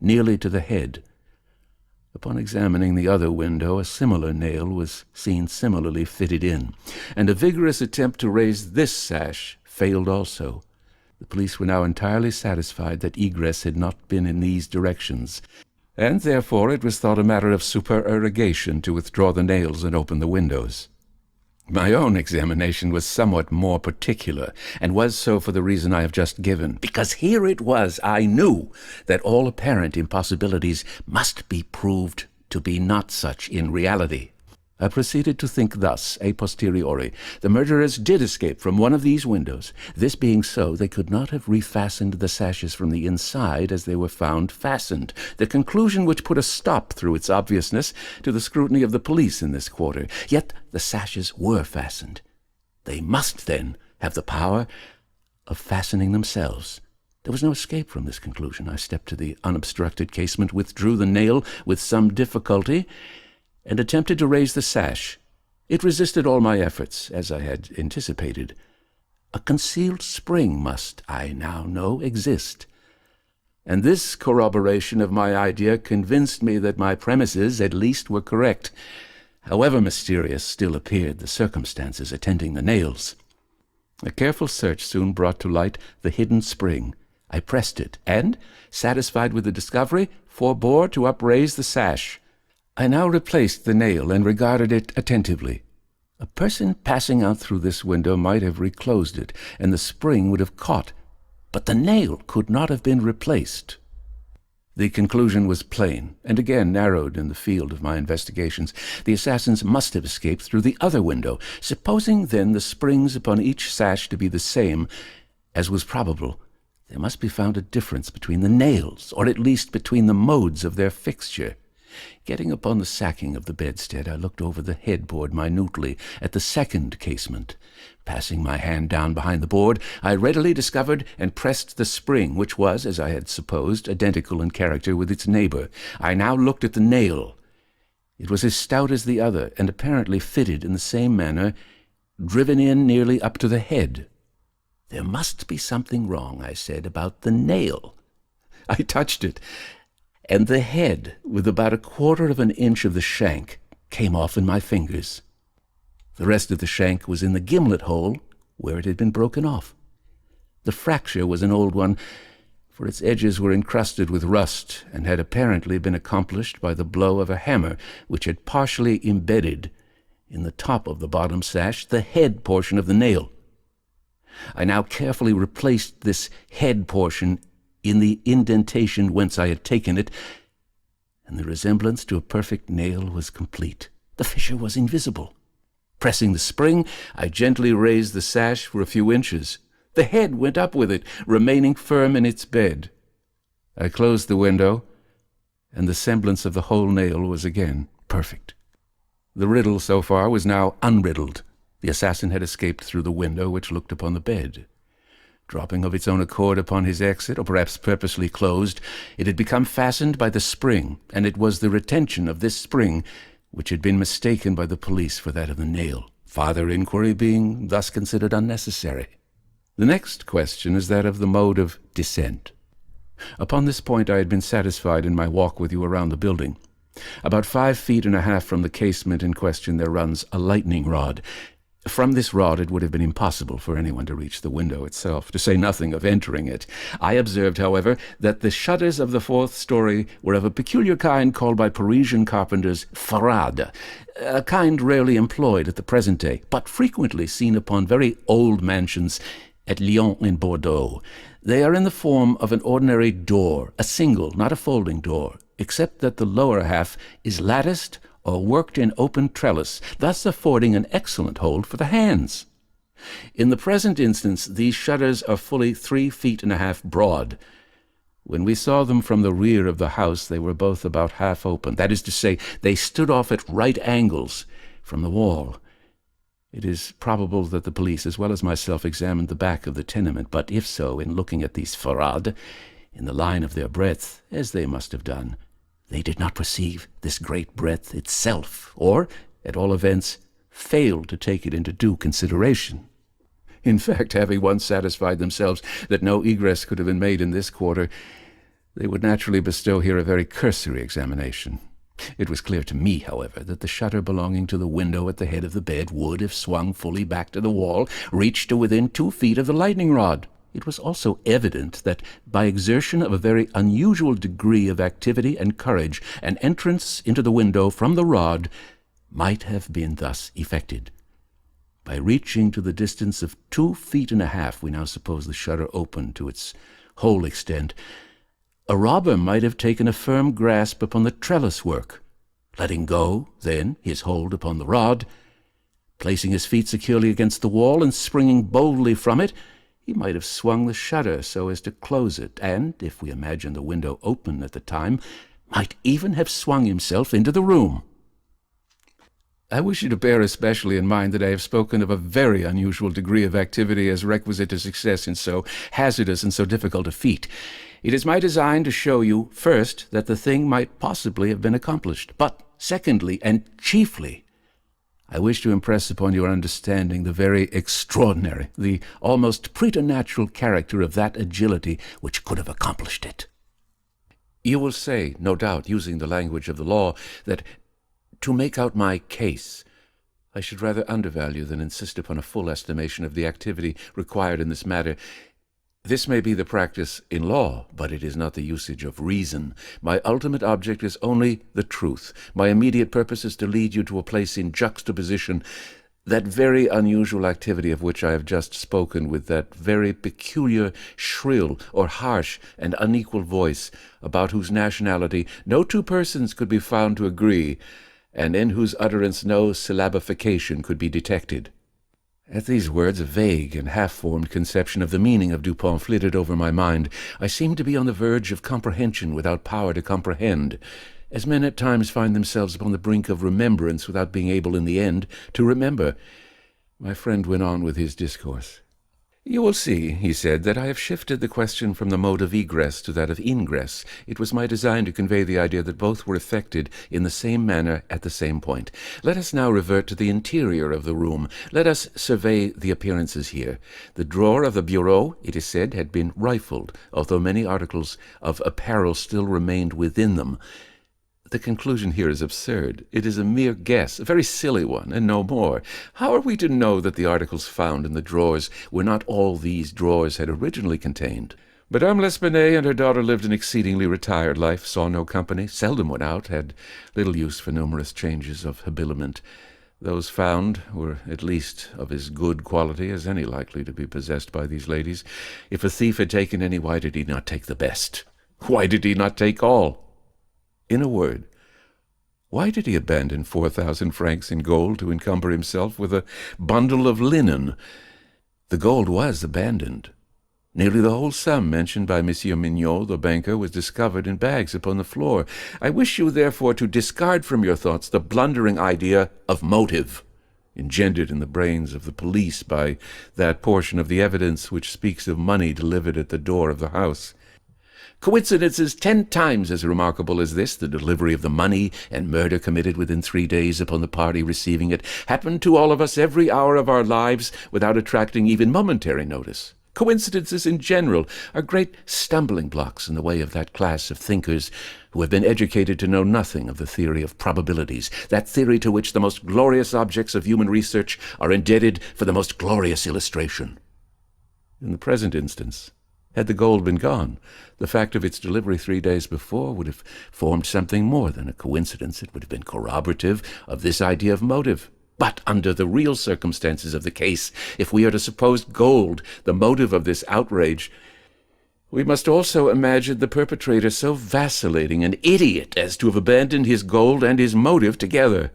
Speaker 1: nearly to the head. Upon examining the other window, a similar nail was seen similarly fitted in, and a vigorous attempt to raise this sash failed also. The police were now entirely satisfied that egress had not been in these directions, and therefore it was thought a matter of supererogation to withdraw the nails and open the windows. My own examination was somewhat more particular, and was so for the reason I have just given, because here it was I knew that all apparent impossibilities must be proved to be not such in reality. I proceeded to think thus, a posteriori. The murderers did escape from one of these windows. This being so, they could not have refastened the sashes from the inside as they were found fastened, the conclusion which put a stop through its obviousness to the scrutiny of the police in this quarter. Yet the sashes were fastened. They must, then, have the power of fastening themselves. There was no escape from this conclusion. I stepped to the unobstructed casement, withdrew the nail with some difficulty, and attempted to raise the sash. It resisted all my efforts, as I had anticipated. A concealed spring must, I now know, exist. And this corroboration of my idea convinced me that my premises, at least, were correct. However mysterious still appeared the circumstances attending the nails. A careful search soon brought to light the hidden spring. I pressed it, and, satisfied with the discovery, forbore to upraise the sash. I now replaced the nail and regarded it attentively. A person passing out through this window might have reclosed it, and the spring would have caught, but the nail could not have been replaced. The conclusion was plain, and again narrowed in the field of my investigations. The assassins must have escaped through the other window. Supposing, then, the springs upon each sash to be the same, as was probable, there must be found a difference between the nails, or at least between the modes of their fixture. Getting upon the sacking of the bedstead, I looked over the headboard minutely at the second casement. Passing my hand down behind the board, I readily discovered and pressed the spring, which was, as I had supposed, identical in character with its neighbor. I now looked at the nail. It was as stout as the other, and apparently fitted in the same manner, driven in nearly up to the head. There must be something wrong, I said, about the nail. I touched it, and the head, with about 1/4 of an inch of the shank, came off in my fingers. The rest of the shank was in the gimlet hole, where it had been broken off. The fracture was an old one, for its edges were encrusted with rust, and had apparently been accomplished by the blow of a hammer, which had partially embedded, in the top of the bottom sash, the head portion of the nail. I now carefully replaced this head portion in the indentation whence I had taken it, and the resemblance to a perfect nail was complete. The fissure was invisible. Pressing the spring, I gently raised the sash for a few inches. The head went up with it, remaining firm in its bed. I closed the window, and the semblance of the whole nail was again perfect. The riddle so far was now unriddled. The assassin had escaped through the window which looked upon the bed. Dropping of its own accord upon his exit, or perhaps purposely closed, it had become fastened by the spring, and it was the retention of this spring which had been mistaken by the police for that of the nail, farther inquiry being thus considered unnecessary. The next question is that of the mode of descent. Upon this point I had been satisfied in my walk with you around the building. About 5 feet and a half from the casement in question there runs a lightning rod. From this rod it would have been impossible for anyone to reach the window itself, to say nothing of entering it. I observed, however, that the shutters of the 4th story were of a peculiar kind called by Parisian carpenters farade, a kind rarely employed at the present day, but frequently seen upon very old mansions at Lyon and Bordeaux. They are in the form of an ordinary door, a single, not a folding door, except that the lower half is latticed or worked in open trellis, thus affording an excellent hold for the hands. In the present instance, these shutters are fully 3 feet and a half broad. When we saw them from the rear of the house, they were both about half open. That is to say, they stood off at right angles from the wall. It is probable that the police, as well as myself, examined the back of the tenement, but if so, in looking at these farades, in the line of their breadth, as they must have done, they did not perceive this great breadth itself, or, at all events, failed to take it into due consideration. In fact, having once satisfied themselves that no egress could have been made in this quarter, they would naturally bestow here a very cursory examination. It was clear to me, however, that the shutter belonging to the window at the head of the bed would, if swung fully back to the wall, reach to within 2 feet of the lightning rod. It was also evident that, by exertion of a very unusual degree of activity and courage, an entrance into the window from the rod might have been thus effected. By reaching to the distance of 2 feet and a half, we now suppose the shutter open to its whole extent, a robber might have taken a firm grasp upon the trellis work, letting go, then, his hold upon the rod, placing his feet securely against the wall and springing boldly from it. He might have swung the shutter so as to close it, and, if we imagine the window open at the time, might even have swung himself into the room. I wish you to bear especially in mind that I have spoken of a very unusual degree of activity as requisite to success in so hazardous and so difficult a feat. It is my design to show you, first, that the thing might possibly have been accomplished, but secondly, and chiefly, I wish to impress upon your understanding the very extraordinary, the almost preternatural character of that agility which could have accomplished it. You will say, no doubt, using the language of the law, that to make out my case, I should rather undervalue than insist upon a full estimation of the activity required in this matter. This may be the practice in law, but it is not the usage of reason. My ultimate object is only the truth. My immediate purpose is to lead you to a place in juxtaposition that very unusual activity of which I have just spoken, with that very peculiar, shrill, or harsh and unequal voice, about whose nationality no two persons could be found to agree, and in whose utterance no syllabification could be detected. At these words, a vague and half-formed conception of the meaning of Dupont flitted over my mind. I seemed to be on the verge of comprehension without power to comprehend, as men at times find themselves upon the brink of remembrance without being able in the end to remember. My friend went on with his discourse. "You will see," he said, "that I have shifted the question from the mode of egress to that of ingress. It was my design to convey the idea that both were effected in the same manner at the same point. Let us now revert to the interior of the room. Let us survey the appearances here. The drawer of the bureau, it is said, had been rifled, although many articles of apparel still remained within them. The conclusion here is absurd. It is a mere guess, a very silly one, and no more. How are we to know that the articles found in the drawers were not all these drawers had originally contained? Madame L'Espanaye and her daughter lived an exceedingly retired life, saw no company, seldom went out, had little use for numerous changes of habiliment. Those found were at least of as good quality as any likely to be possessed by these ladies. If a thief had taken any, why did he not take the best? Why did he not take all? In a word, why did he abandon 4,000 francs in gold to encumber himself with a bundle of linen? The gold was abandoned. Nearly the whole sum mentioned by Monsieur Mignot, the banker, was discovered in bags upon the floor. I wish you, therefore, to discard from your thoughts the blundering idea of motive. engendered in the brains of the police by that portion of the evidence which speaks of money delivered at the door of the house. Coincidences 10 times as remarkable as this, the delivery of the money and murder committed within 3 days upon the party receiving it, happened to all of us every hour of our lives without attracting even momentary notice. Coincidences in general are great stumbling blocks in the way of that class of thinkers who have been educated to know nothing of the theory of probabilities, that theory to which the most glorious objects of human research are indebted for the most glorious illustration. In the present instance, had the gold been gone, the fact of its delivery 3 days before would have formed something more than a coincidence. It would have been corroborative of this idea of motive. But under the real circumstances of the case, if we are to suppose gold the motive of this outrage, we must also imagine the perpetrator so vacillating an idiot as to have abandoned his gold and his motive together.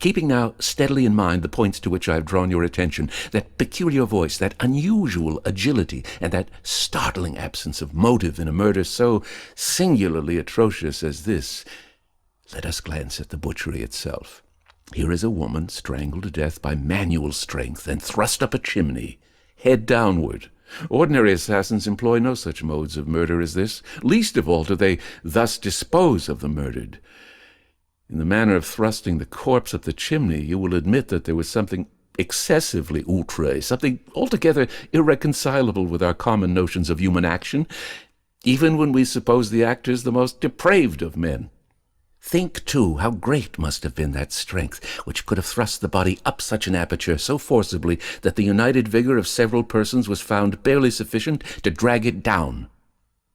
Speaker 1: Keeping now steadily in mind the points to which I have drawn your attention, that peculiar voice, that unusual agility, and that startling absence of motive in a murder so singularly atrocious as this, let us glance at the butchery itself. Here is a woman strangled to death by manual strength and thrust up a chimney, head downward. Ordinary assassins employ no such modes of murder as this. Least of all do they thus dispose of the murdered. In the manner of thrusting the corpse up the chimney, you will admit that there was something excessively outré, something altogether irreconcilable with our common notions of human action, even when we suppose the actors the most depraved of men. Think, too, how great must have been that strength which could have thrust the body up such an aperture so forcibly that the united vigor of several persons was found barely sufficient to drag it down.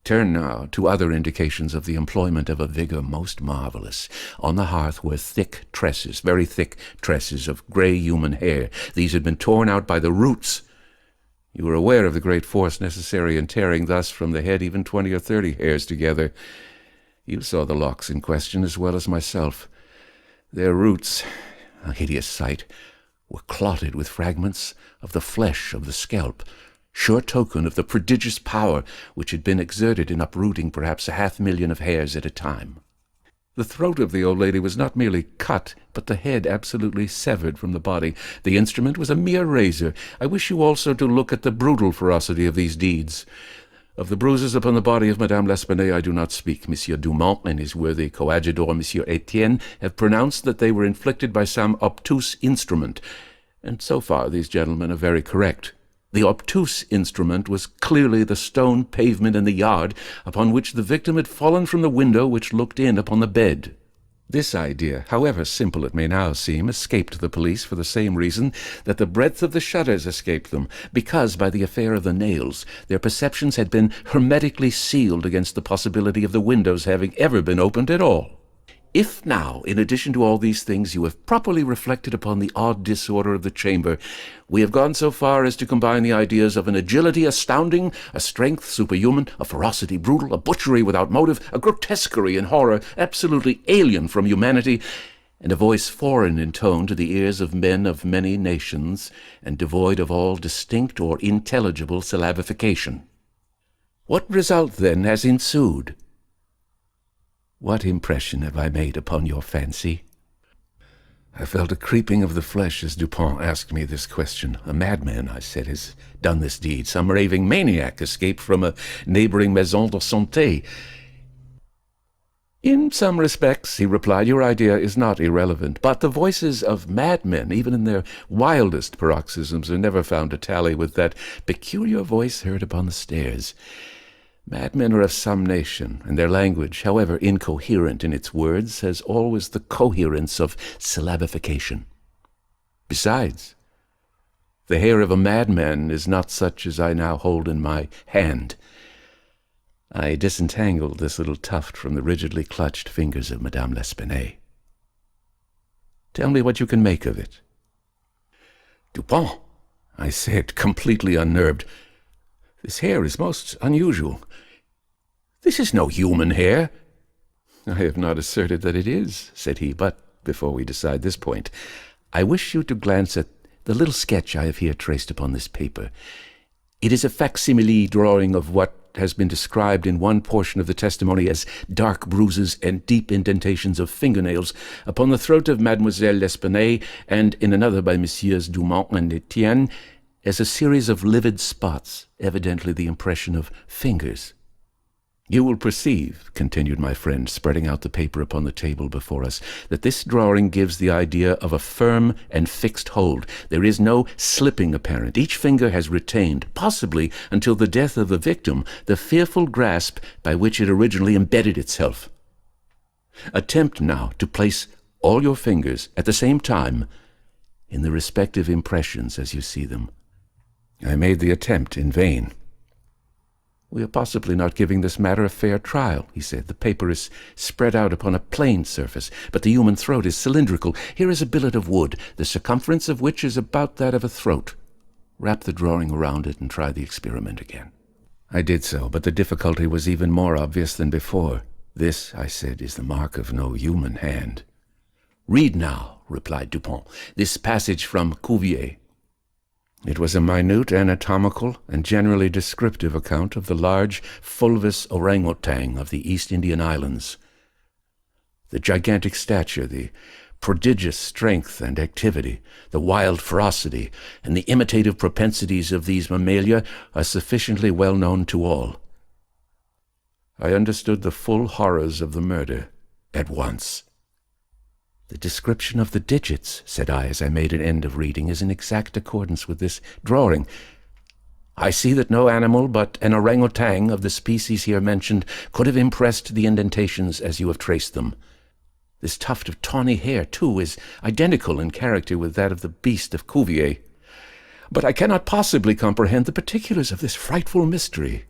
Speaker 1: Turn now to other indications of the employment of a vigor most marvelous. On the hearth were thick tresses, very thick tresses of grey human hair. These had been torn out by the roots. You were aware of the great force necessary in tearing thus from the head even 20 or 30 hairs together. You saw the locks in question as well as myself. Their roots, a hideous sight, were clotted with fragments of the flesh of the scalp, sure token of the prodigious power which had been exerted in uprooting perhaps 500,000 of hairs at a time. The throat of the old lady was not merely cut, but the head absolutely severed from the body. The instrument was a mere razor. I wish you also to look at the brutal ferocity of these deeds. Of the bruises upon the body of Madame L'Espanaye I do not speak. Monsieur Dumont and his worthy coadjutor, Monsieur Etienne, have pronounced that they were inflicted by some obtuse instrument, and so far these gentlemen are very correct. The obtuse instrument was clearly the stone pavement in the yard upon which the victim had fallen from the window which looked in upon the bed. This idea, however simple it may now seem, escaped the police for the same reason that the breadth of the shutters escaped them, because by the affair of the nails their perceptions had been hermetically sealed against the possibility of the windows having ever been opened at all. If now, in addition to all these things, you have properly reflected upon the odd disorder of the chamber, we have gone so far as to combine the ideas of an agility astounding, a strength superhuman, a ferocity brutal, a butchery without motive, a grotesquerie and horror absolutely alien from humanity, and a voice foreign in tone to the ears of men of many nations, and devoid of all distinct or intelligible syllabification. What result, then, has ensued? What impression have I made upon your fancy? I felt a creeping of the flesh as Dupont asked me this question. A madman, I said, has done this deed. Some raving maniac escaped from a neighboring maison de santé. In some respects, he replied, your idea is not irrelevant, but the voices of madmen, even in their wildest paroxysms, are never found to tally with that peculiar voice heard upon the stairs. Madmen are of some nation, and their language, however incoherent in its words, has always the coherence of syllabification. Besides, the hair of a madman is not such as I now hold in my hand. I disentangled this little tuft from the rigidly clutched fingers of Madame L'Espanaye. Tell me what you can make of it. Dupont, I said, completely unnerved, this hair is most unusual. This is no human hair. I have not asserted that it is, said he, but before we decide this point, I wish you to glance at the little sketch I have here traced upon this paper. It is a facsimile drawing of what has been described in one portion of the testimony as dark bruises and deep indentations of fingernails upon the throat of Mademoiselle L'Espanaye, and in another by Messieurs Dumont and Etienne, as a series of livid spots, evidently the impression of fingers. You will perceive, continued my friend, spreading out the paper upon the table before us, that this drawing gives the idea of a firm and fixed hold. There is no slipping apparent. Each finger has retained, possibly until the death of the victim, the fearful grasp by which it originally embedded itself. Attempt now to place all your fingers at the same time in the respective impressions as you see them. I made the attempt in vain. We are possibly not giving this matter a fair trial, he said. The paper is spread out upon a plain surface, but the human throat is cylindrical. Here is a billet of wood, the circumference of which is about that of a throat. Wrap the drawing around it and try the experiment again. I did so, but the difficulty was even more obvious than before. This, I said, is the mark of no human hand. Read now, replied Dupont, this passage from Cuvier. It was a minute anatomical and generally descriptive account of the large fulvous orangutan of the East Indian Islands. The gigantic stature, the prodigious strength and activity, the wild ferocity, and the imitative propensities of these mammalia are sufficiently well known to all. I understood the full horrors of the murder at once. The description of the digits, said I as I made an end of reading, is in exact accordance with this drawing. I see that no animal but an orangutan of the species here mentioned could have impressed the indentations as you have traced them. This tuft of tawny hair, too, is identical in character with that of the beast of Cuvier. But I cannot possibly comprehend the particulars of this frightful mystery.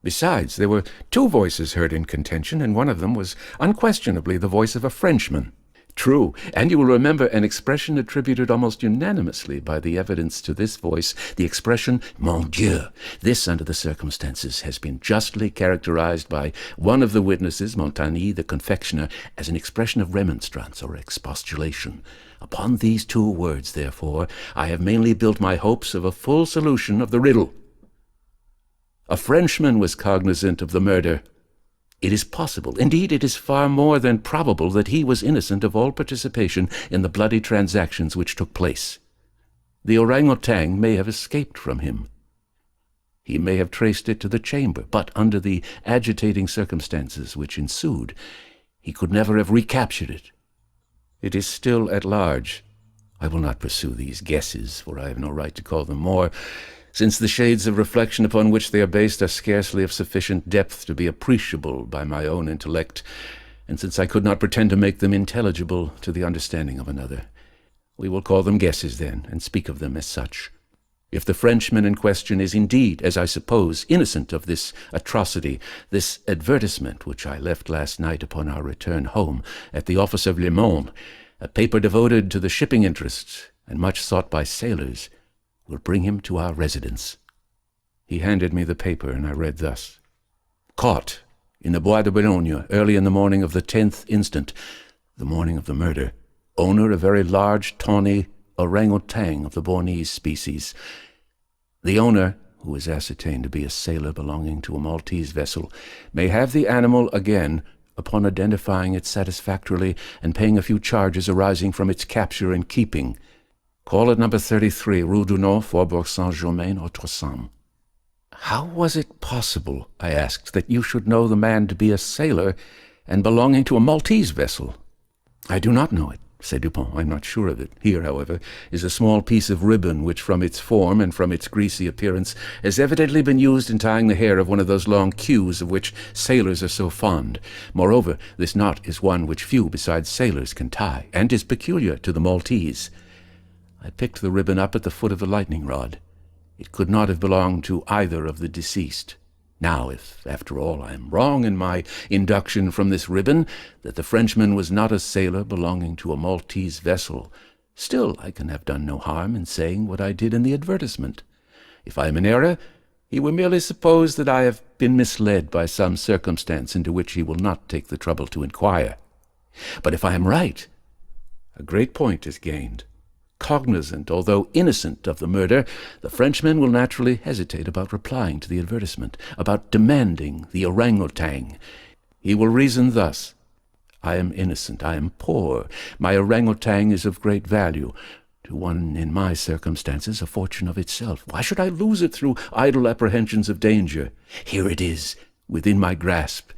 Speaker 1: Besides, there were two voices heard in contention, and one of them was unquestionably the voice of a Frenchman. True, and you will remember an expression attributed almost unanimously by the evidence to this voice, the expression "Mon Dieu." This, under the circumstances, has been justly characterized by one of the witnesses, Montagny, the confectioner, as an expression of remonstrance or expostulation. Upon these two words, therefore, I have mainly built my hopes of a full solution of the riddle. A Frenchman was cognizant of the murder. It is possible, indeed it is far more than probable, that he was innocent of all participation in the bloody transactions which took place. The orangutan may have escaped from him. He may have traced it to the chamber, but under the agitating circumstances which ensued, he could never have recaptured it. It is still at large. I will not pursue these guesses, for I have no right to call them more, since the shades of reflection upon which they are based are scarcely of sufficient depth to be appreciable by my own intellect, and since I could not pretend to make them intelligible to the understanding of another. We will call them guesses, then, and speak of them as such. If the Frenchman in question is indeed, as I suppose, innocent of this atrocity, this advertisement which I left last night upon our return home at the office of Le Monde, a paper devoted to the shipping interests and much sought by sailors, will bring him to our residence. He handed me the paper, and I read thus. Caught in the Bois de Boulogne early in the morning of the 10th instant, the morning of the murder. Owner a very large tawny orangutan of the Bornese species. The owner, who is ascertained to be a sailor belonging to a Maltese vessel, may have the animal again upon identifying it satisfactorily and paying a few charges arising from its capture and keeping. Call at number 33, Rue du Nord, Faubourg Saint-Germain, Outre-Seine. How was it possible, I asked, that you should know the man to be a sailor and belonging to a Maltese vessel? I do not know it, said Dupont. I am not sure of it. Here, however, is a small piece of ribbon which, from its form and from its greasy appearance, has evidently been used in tying the hair of one of those long queues of which sailors are so fond. Moreover, this knot is one which few besides sailors can tie, and is peculiar to the Maltese. I picked the ribbon up at the foot of the lightning rod. It could not have belonged to either of the deceased. Now, if, after all, I am wrong in my induction from this ribbon that the Frenchman was not a sailor belonging to a Maltese vessel, still I can have done no harm in saying what I did in the advertisement. If I am in error, he will merely suppose that I have been misled by some circumstance into which he will not take the trouble to inquire. But if I am right, a great point is gained. Cognizant, although innocent, of the murder, the Frenchman will naturally hesitate about replying to the advertisement, about demanding the orangutan. He will reason thus: I am innocent, I am poor, my orangutan is of great value. To one in my circumstances, a fortune of itself. Why should I lose it through idle apprehensions of danger? Here it is, within my grasp.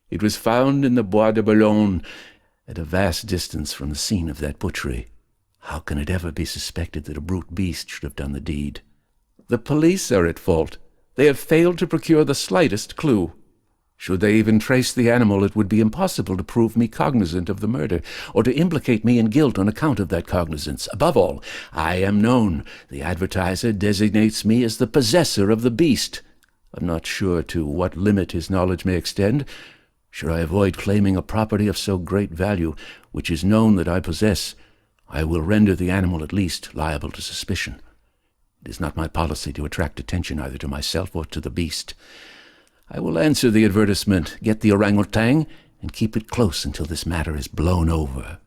Speaker 1: It was found in the Bois de Boulogne, at a vast distance from the scene of that butchery. How can it ever be suspected that a brute beast should have done the deed? The police are at fault. They have failed to procure the slightest clue. Should they even trace the animal, it would be impossible to prove me cognizant of the murder, or to implicate me in guilt on account of that cognizance. Above all, I am known. The advertiser designates me as the possessor of the beast. I'm not sure to what limit his knowledge may extend. Should I avoid claiming a property of so great value, which is known that I possess, I will render the animal at least liable to suspicion. It is not my policy to attract attention either to myself or to the beast. I will answer the advertisement, get the orangutan, and keep it close until this matter is blown over.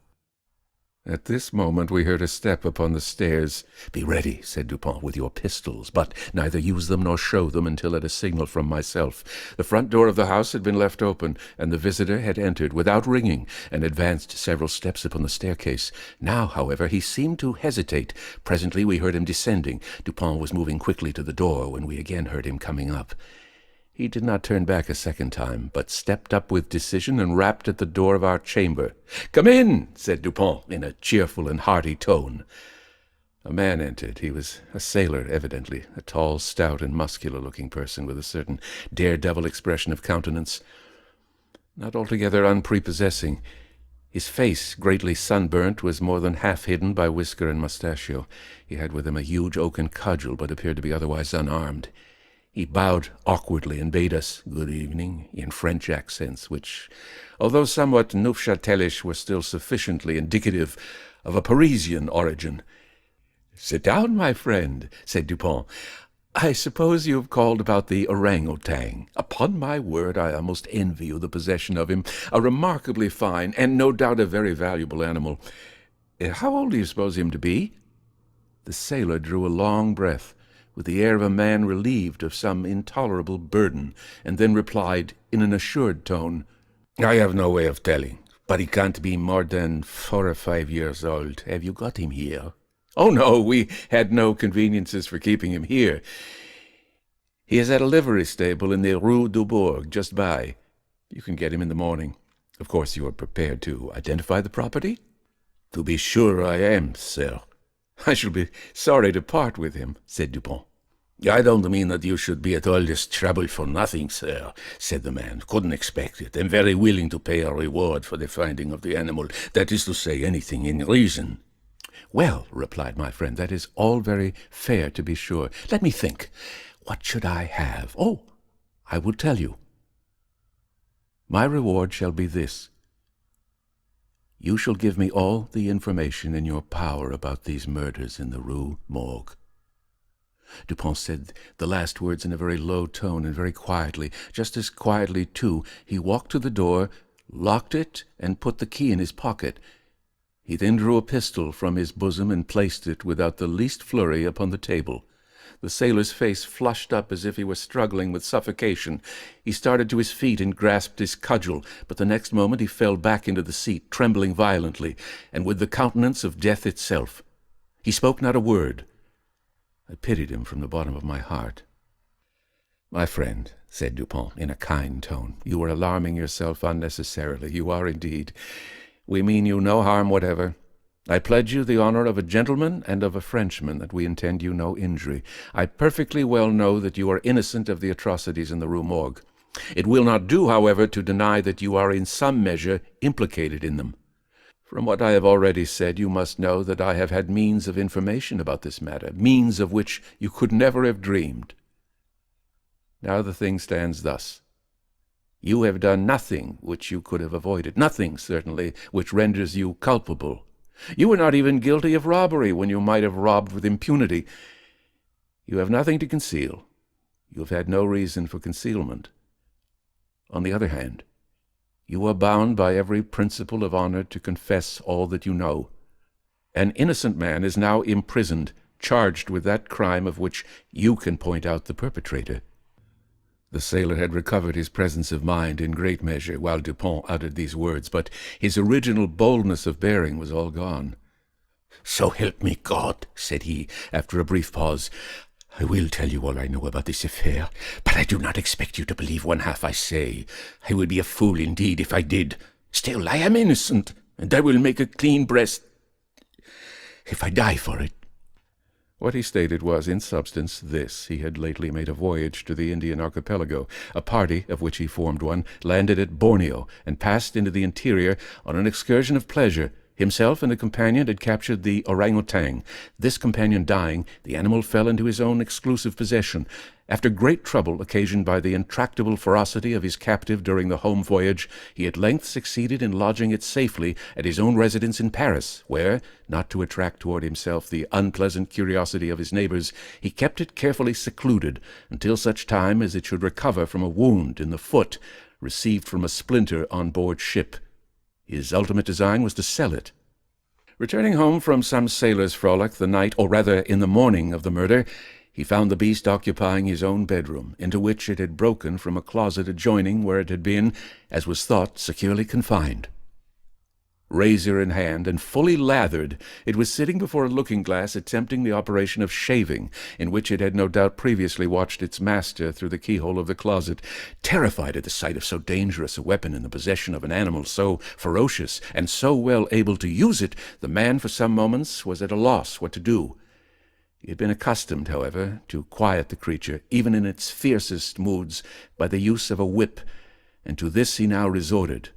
Speaker 1: At this moment we heard a step upon the stairs. Be ready, said Dupont, with your pistols, but neither use them nor show them until at a signal from myself. The front door of the house had been left open, and the visitor had entered without ringing, and advanced several steps upon the staircase. Now, however, he seemed to hesitate. Presently we heard him descending. Dupont was moving quickly to the door when we again heard him coming up. He did not turn back a second time, but stepped up with decision and rapped at the door of our chamber. "Come in," said Dupont, in a cheerful and hearty tone. A man entered. He was a sailor, evidently, a tall, stout, and muscular-looking person with a certain daredevil expression of countenance, not altogether unprepossessing. His face, greatly sunburnt, was more than half hidden by whisker and mustachio. He had with him a huge oaken cudgel, but appeared to be otherwise unarmed. He bowed awkwardly and bade us good evening in French accents, which, although somewhat Neufchatelish, were still sufficiently indicative of a Parisian origin. "Sit down, my friend," said Dupont. "I suppose you have called about the orangutan. Upon my word, I almost envy you the possession of him. A remarkably fine, and no doubt a very valuable animal. How old do you suppose him to be?" The sailor drew a long breath, with the air of a man relieved of some intolerable burden, and then replied in an assured tone, "I have no way of telling, but he can't be more than 4 or 5 years old. Have you got him here?" "Oh, no, we had no conveniences for keeping him here. He is at a livery stable in the Rue Morgue, just by. You can get him in the morning. Of course you are prepared to identify the property?" "To be sure I am, sir." "I shall be sorry to part with him," said Dupont. "I don't mean that you should be at all this trouble for nothing, sir," said the man. "Couldn't expect it. I'm very willing to pay a reward for the finding of the animal. That is to say, anything in reason." "Well," replied my friend, "that is all very fair, to be sure. Let me think. What should I have? Oh, I will tell you. My reward shall be this. You shall give me all the information in your power about these murders in the Rue Morgue." Dupont said the last words in a very low tone and very quietly. Just as quietly, too, he walked to the door, locked it, and put the key in his pocket. He then drew a pistol from his bosom and placed it without the least flurry upon the table. The sailor's face flushed up as if he were struggling with suffocation. He started to his feet and grasped his cudgel, but the next moment he fell back into the seat, trembling violently, and with the countenance of death itself. He spoke not a word. I pitied him from the bottom of my heart. "My friend," said Dupont, in a kind tone, "you are alarming yourself unnecessarily. You are indeed. We mean you no harm whatever. I pledge you the honor of a gentleman and of a Frenchman that we intend you no injury. I perfectly well know that you are innocent of the atrocities in the Rue Morgue. It will not do, however, to deny that you are in some measure implicated in them. From what I have already said, you must know that I have had means of information about this matter, means of which you could never have dreamed. Now the thing stands thus. You have done nothing which you could have avoided, nothing, certainly, which renders you culpable. You were not even guilty of robbery when you might have robbed with impunity. You have nothing to conceal. You have had no reason for concealment. On the other hand, you are bound by every principle of honor to confess all that you know. An innocent man is now imprisoned, charged with that crime of which you can point out the perpetrator." The sailor had recovered his presence of mind in great measure while Dupont uttered these words, but his original boldness of bearing was all gone. "So help me God," said he, after a brief pause, "I will tell you all I know about this affair, but I do not expect you to believe one half I say. I would be a fool indeed if I did. Still, I am innocent, and I will make a clean breast if I die for it." What he stated was, in substance, this. He had lately made a voyage to the Indian archipelago. A party, of which he formed one, landed at Borneo, and passed into the interior on an excursion of pleasure. Himself and a companion had captured the orangutan. This companion dying, the animal fell into his own exclusive possession. After great trouble occasioned by the intractable ferocity of his captive during the home voyage, he at length succeeded in lodging it safely at his own residence in Paris, where, not to attract toward himself the unpleasant curiosity of his neighbors, he kept it carefully secluded until such time as it should recover from a wound in the foot received from a splinter on board ship. His ultimate design was to sell it. Returning home from some sailor's frolic the night, or rather in the morning of the murder, he found the beast occupying his own bedroom, into which it had broken from a closet adjoining where it had been, as was thought, securely confined. Razor in hand, and fully lathered, it was sitting before a looking-glass attempting the operation of shaving, in which it had no doubt previously watched its master through the keyhole of the closet. Terrified at the sight of so dangerous a weapon in the possession of an animal so ferocious, and so well able to use it, the man for some moments was at a loss what to do. He had been accustomed, however, to quiet the creature, even in its fiercest moods, by the use of a whip, and to this he now resorted.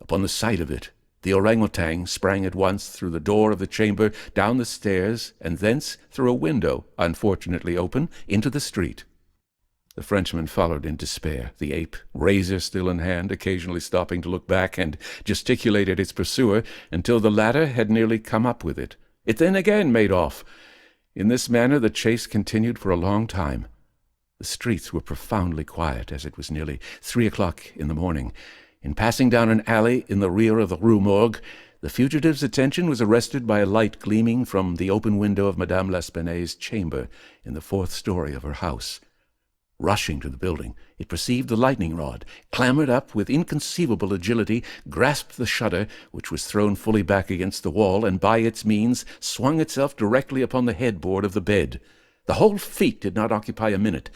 Speaker 1: Upon the sight of it, the orangutan sprang at once through the door of the chamber, down the stairs, and thence through a window, unfortunately open, into the street. The Frenchman followed in despair, the ape, razor still in hand, occasionally stopping to look back and gesticulate at its pursuer until the latter had nearly come up with it. It then again made off. In this manner the chase continued for a long time. The streets were profoundly quiet, as it was nearly 3 o'clock in the morning. In passing down an alley in the rear of the Rue Morgue, the fugitive's attention was arrested by a light gleaming from the open window of Madame L'Espanaye's chamber in the 4th story of her house. Rushing to the building, it perceived the lightning rod, clambered up with inconceivable agility, grasped the shutter, which was thrown fully back against the wall, and by its means swung itself directly upon the headboard of the bed. The whole feat did not occupy a minute.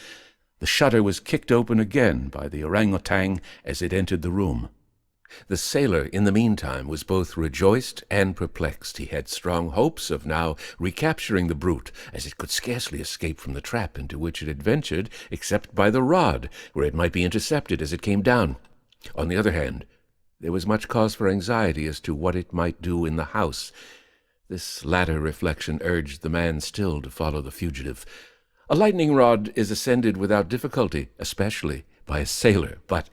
Speaker 1: The shutter was kicked open again by the orangutan as it entered the room. The sailor, in the meantime, was both rejoiced and perplexed. He had strong hopes of now recapturing the brute, as it could scarcely escape from the trap into which it had ventured, except by the rod, where it might be intercepted as it came down. On the other hand, there was much cause for anxiety as to what it might do in the house. This latter reflection urged the man still to follow the fugitive. A lightning rod is ascended without difficulty, especially by a sailor, but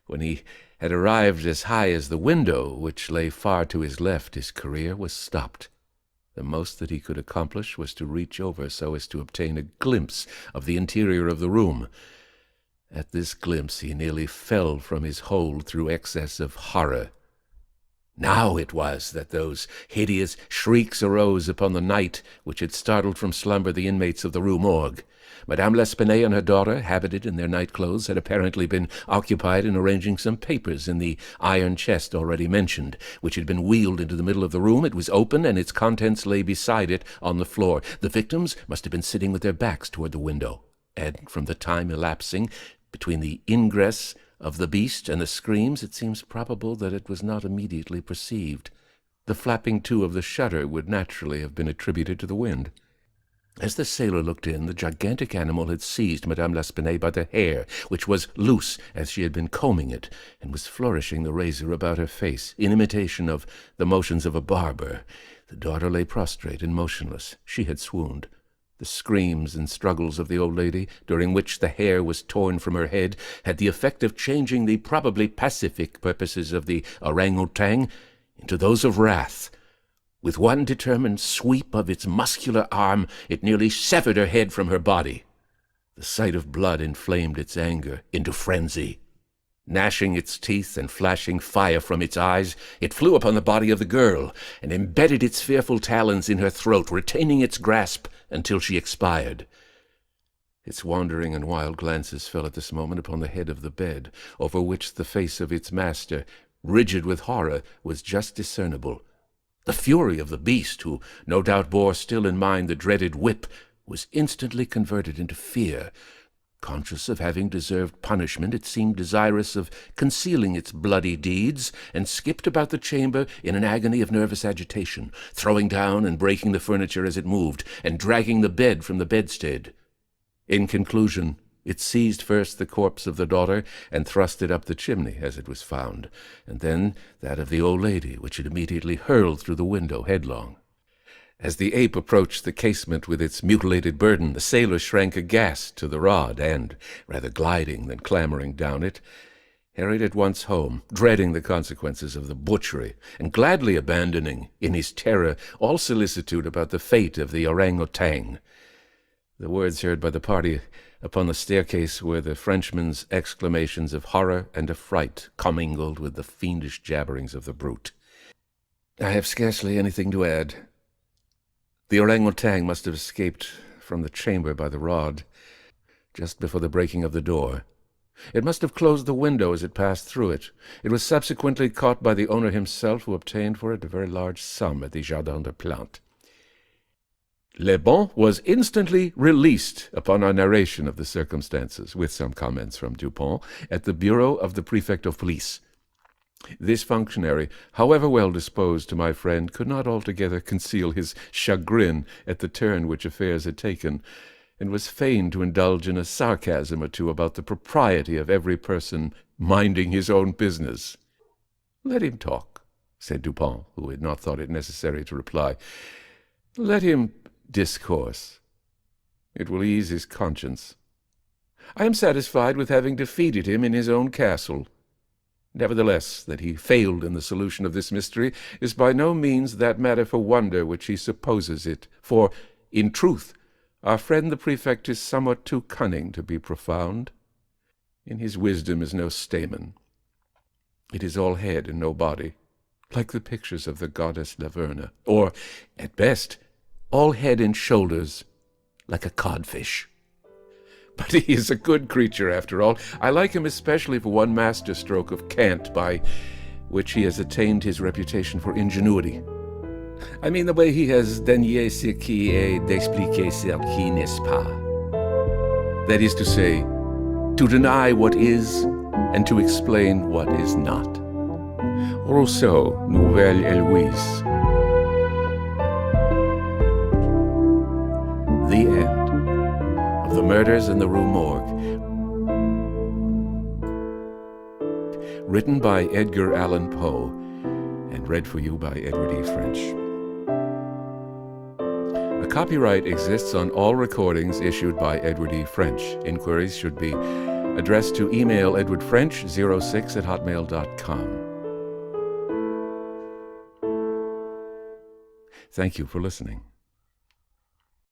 Speaker 1: when he had arrived as high as the window, which lay far to his left, his career was stopped. The most that he could accomplish was to reach over so as to obtain a glimpse of the interior of the room. At this glimpse he nearly fell from his hold through excess of horror. Now it was that those hideous shrieks arose upon the night which had startled from slumber the inmates of the Rue Morgue. Madame L'Espanaye and her daughter, habited in their night-clothes, had apparently been occupied in arranging some papers in the iron chest already mentioned, which had been wheeled into the middle of the room. It was open, and its contents lay beside it on the floor. The victims must have been sitting with their backs toward the window, and from the time elapsing between the ingress of the beast and the screams, it seems probable that it was not immediately perceived. The flapping to of the shutter would naturally have been attributed to the wind. As the sailor looked in, the gigantic animal had seized Madame L'Espanaye by the hair, which was loose as she had been combing it, and was flourishing the razor about her face, in imitation of the motions of a barber. The daughter lay prostrate and motionless. She had swooned. The screams and struggles of the old lady, during which the hair was torn from her head, had the effect of changing the probably pacific purposes of the orangutan into those of wrath. With one determined sweep of its muscular arm, it nearly severed her head from her body. The sight of blood inflamed its anger into frenzy. Gnashing its teeth and flashing fire from its eyes, it flew upon the body of the girl and embedded its fearful talons in her throat, retaining its grasp until she expired. Its wandering and wild glances fell at this moment upon the head of the bed, over which the face of its master, rigid with horror, was just discernible. The fury of the beast, who no doubt bore still in mind the dreaded whip, was instantly converted into fear. Conscious of having deserved punishment, it seemed desirous of concealing its bloody deeds, and skipped about the chamber in an agony of nervous agitation, throwing down and breaking the furniture as it moved, and dragging the bed from the bedstead. In conclusion, it seized first the corpse of the daughter and thrust it up the chimney as it was found, and then that of the old lady, which it immediately hurled through the window headlong. As the ape approached the casement with its mutilated burden, the sailor shrank aghast to the rod, and, rather gliding than clambering down it, hurried at once home, dreading the consequences of the butchery, and gladly abandoning, in his terror, all solicitude about the fate of the orang-outang. The words heard by the party upon the staircase were the Frenchman's exclamations of horror and affright, commingled with the fiendish jabberings of the brute. I have scarcely anything to add. The orang-outang must have escaped from the chamber by the rod, just before the breaking of the door. It must have closed the window as it passed through it. It was subsequently caught by the owner himself, who obtained for it a very large sum at the Jardin des Plantes. Le Bon was instantly released upon our narration of the circumstances, with some comments from Dupont, at the bureau of the Prefect of Police. This functionary, however well disposed to my friend, could not altogether conceal his chagrin at the turn which affairs had taken, and was fain to indulge in a sarcasm or two about the propriety of every person minding his own business. "Let him talk," said Dupont, who had not thought it necessary to reply. "Let him discourse. It will ease his conscience. I am satisfied with having defeated him in his own castle. Nevertheless, that he failed in the solution of this mystery is by no means that matter for wonder which he supposes it, for, in truth, our friend the prefect is somewhat too cunning to be profound. In his wisdom is no stamen. It is all head and no body, like the pictures of the goddess Laverna, or, at best, all head and shoulders, like a codfish. But he is a good creature, after all. I like him especially for one master stroke of cant by which he has attained his reputation for ingenuity. I mean the way he has dénié ce qui est d'expliquer ce qui n'est pas. That is to say, to deny what is and to explain what is not. Rousseau, Nouvelle Héloïse. The end. The Murders in the Rue Morgue. Written by Edgar Allan Poe and read for you by Edward E. French. A copyright exists on all recordings issued by Edward E. French. Inquiries should be addressed to email edwardfrench06@hotmail.com. Thank you for listening.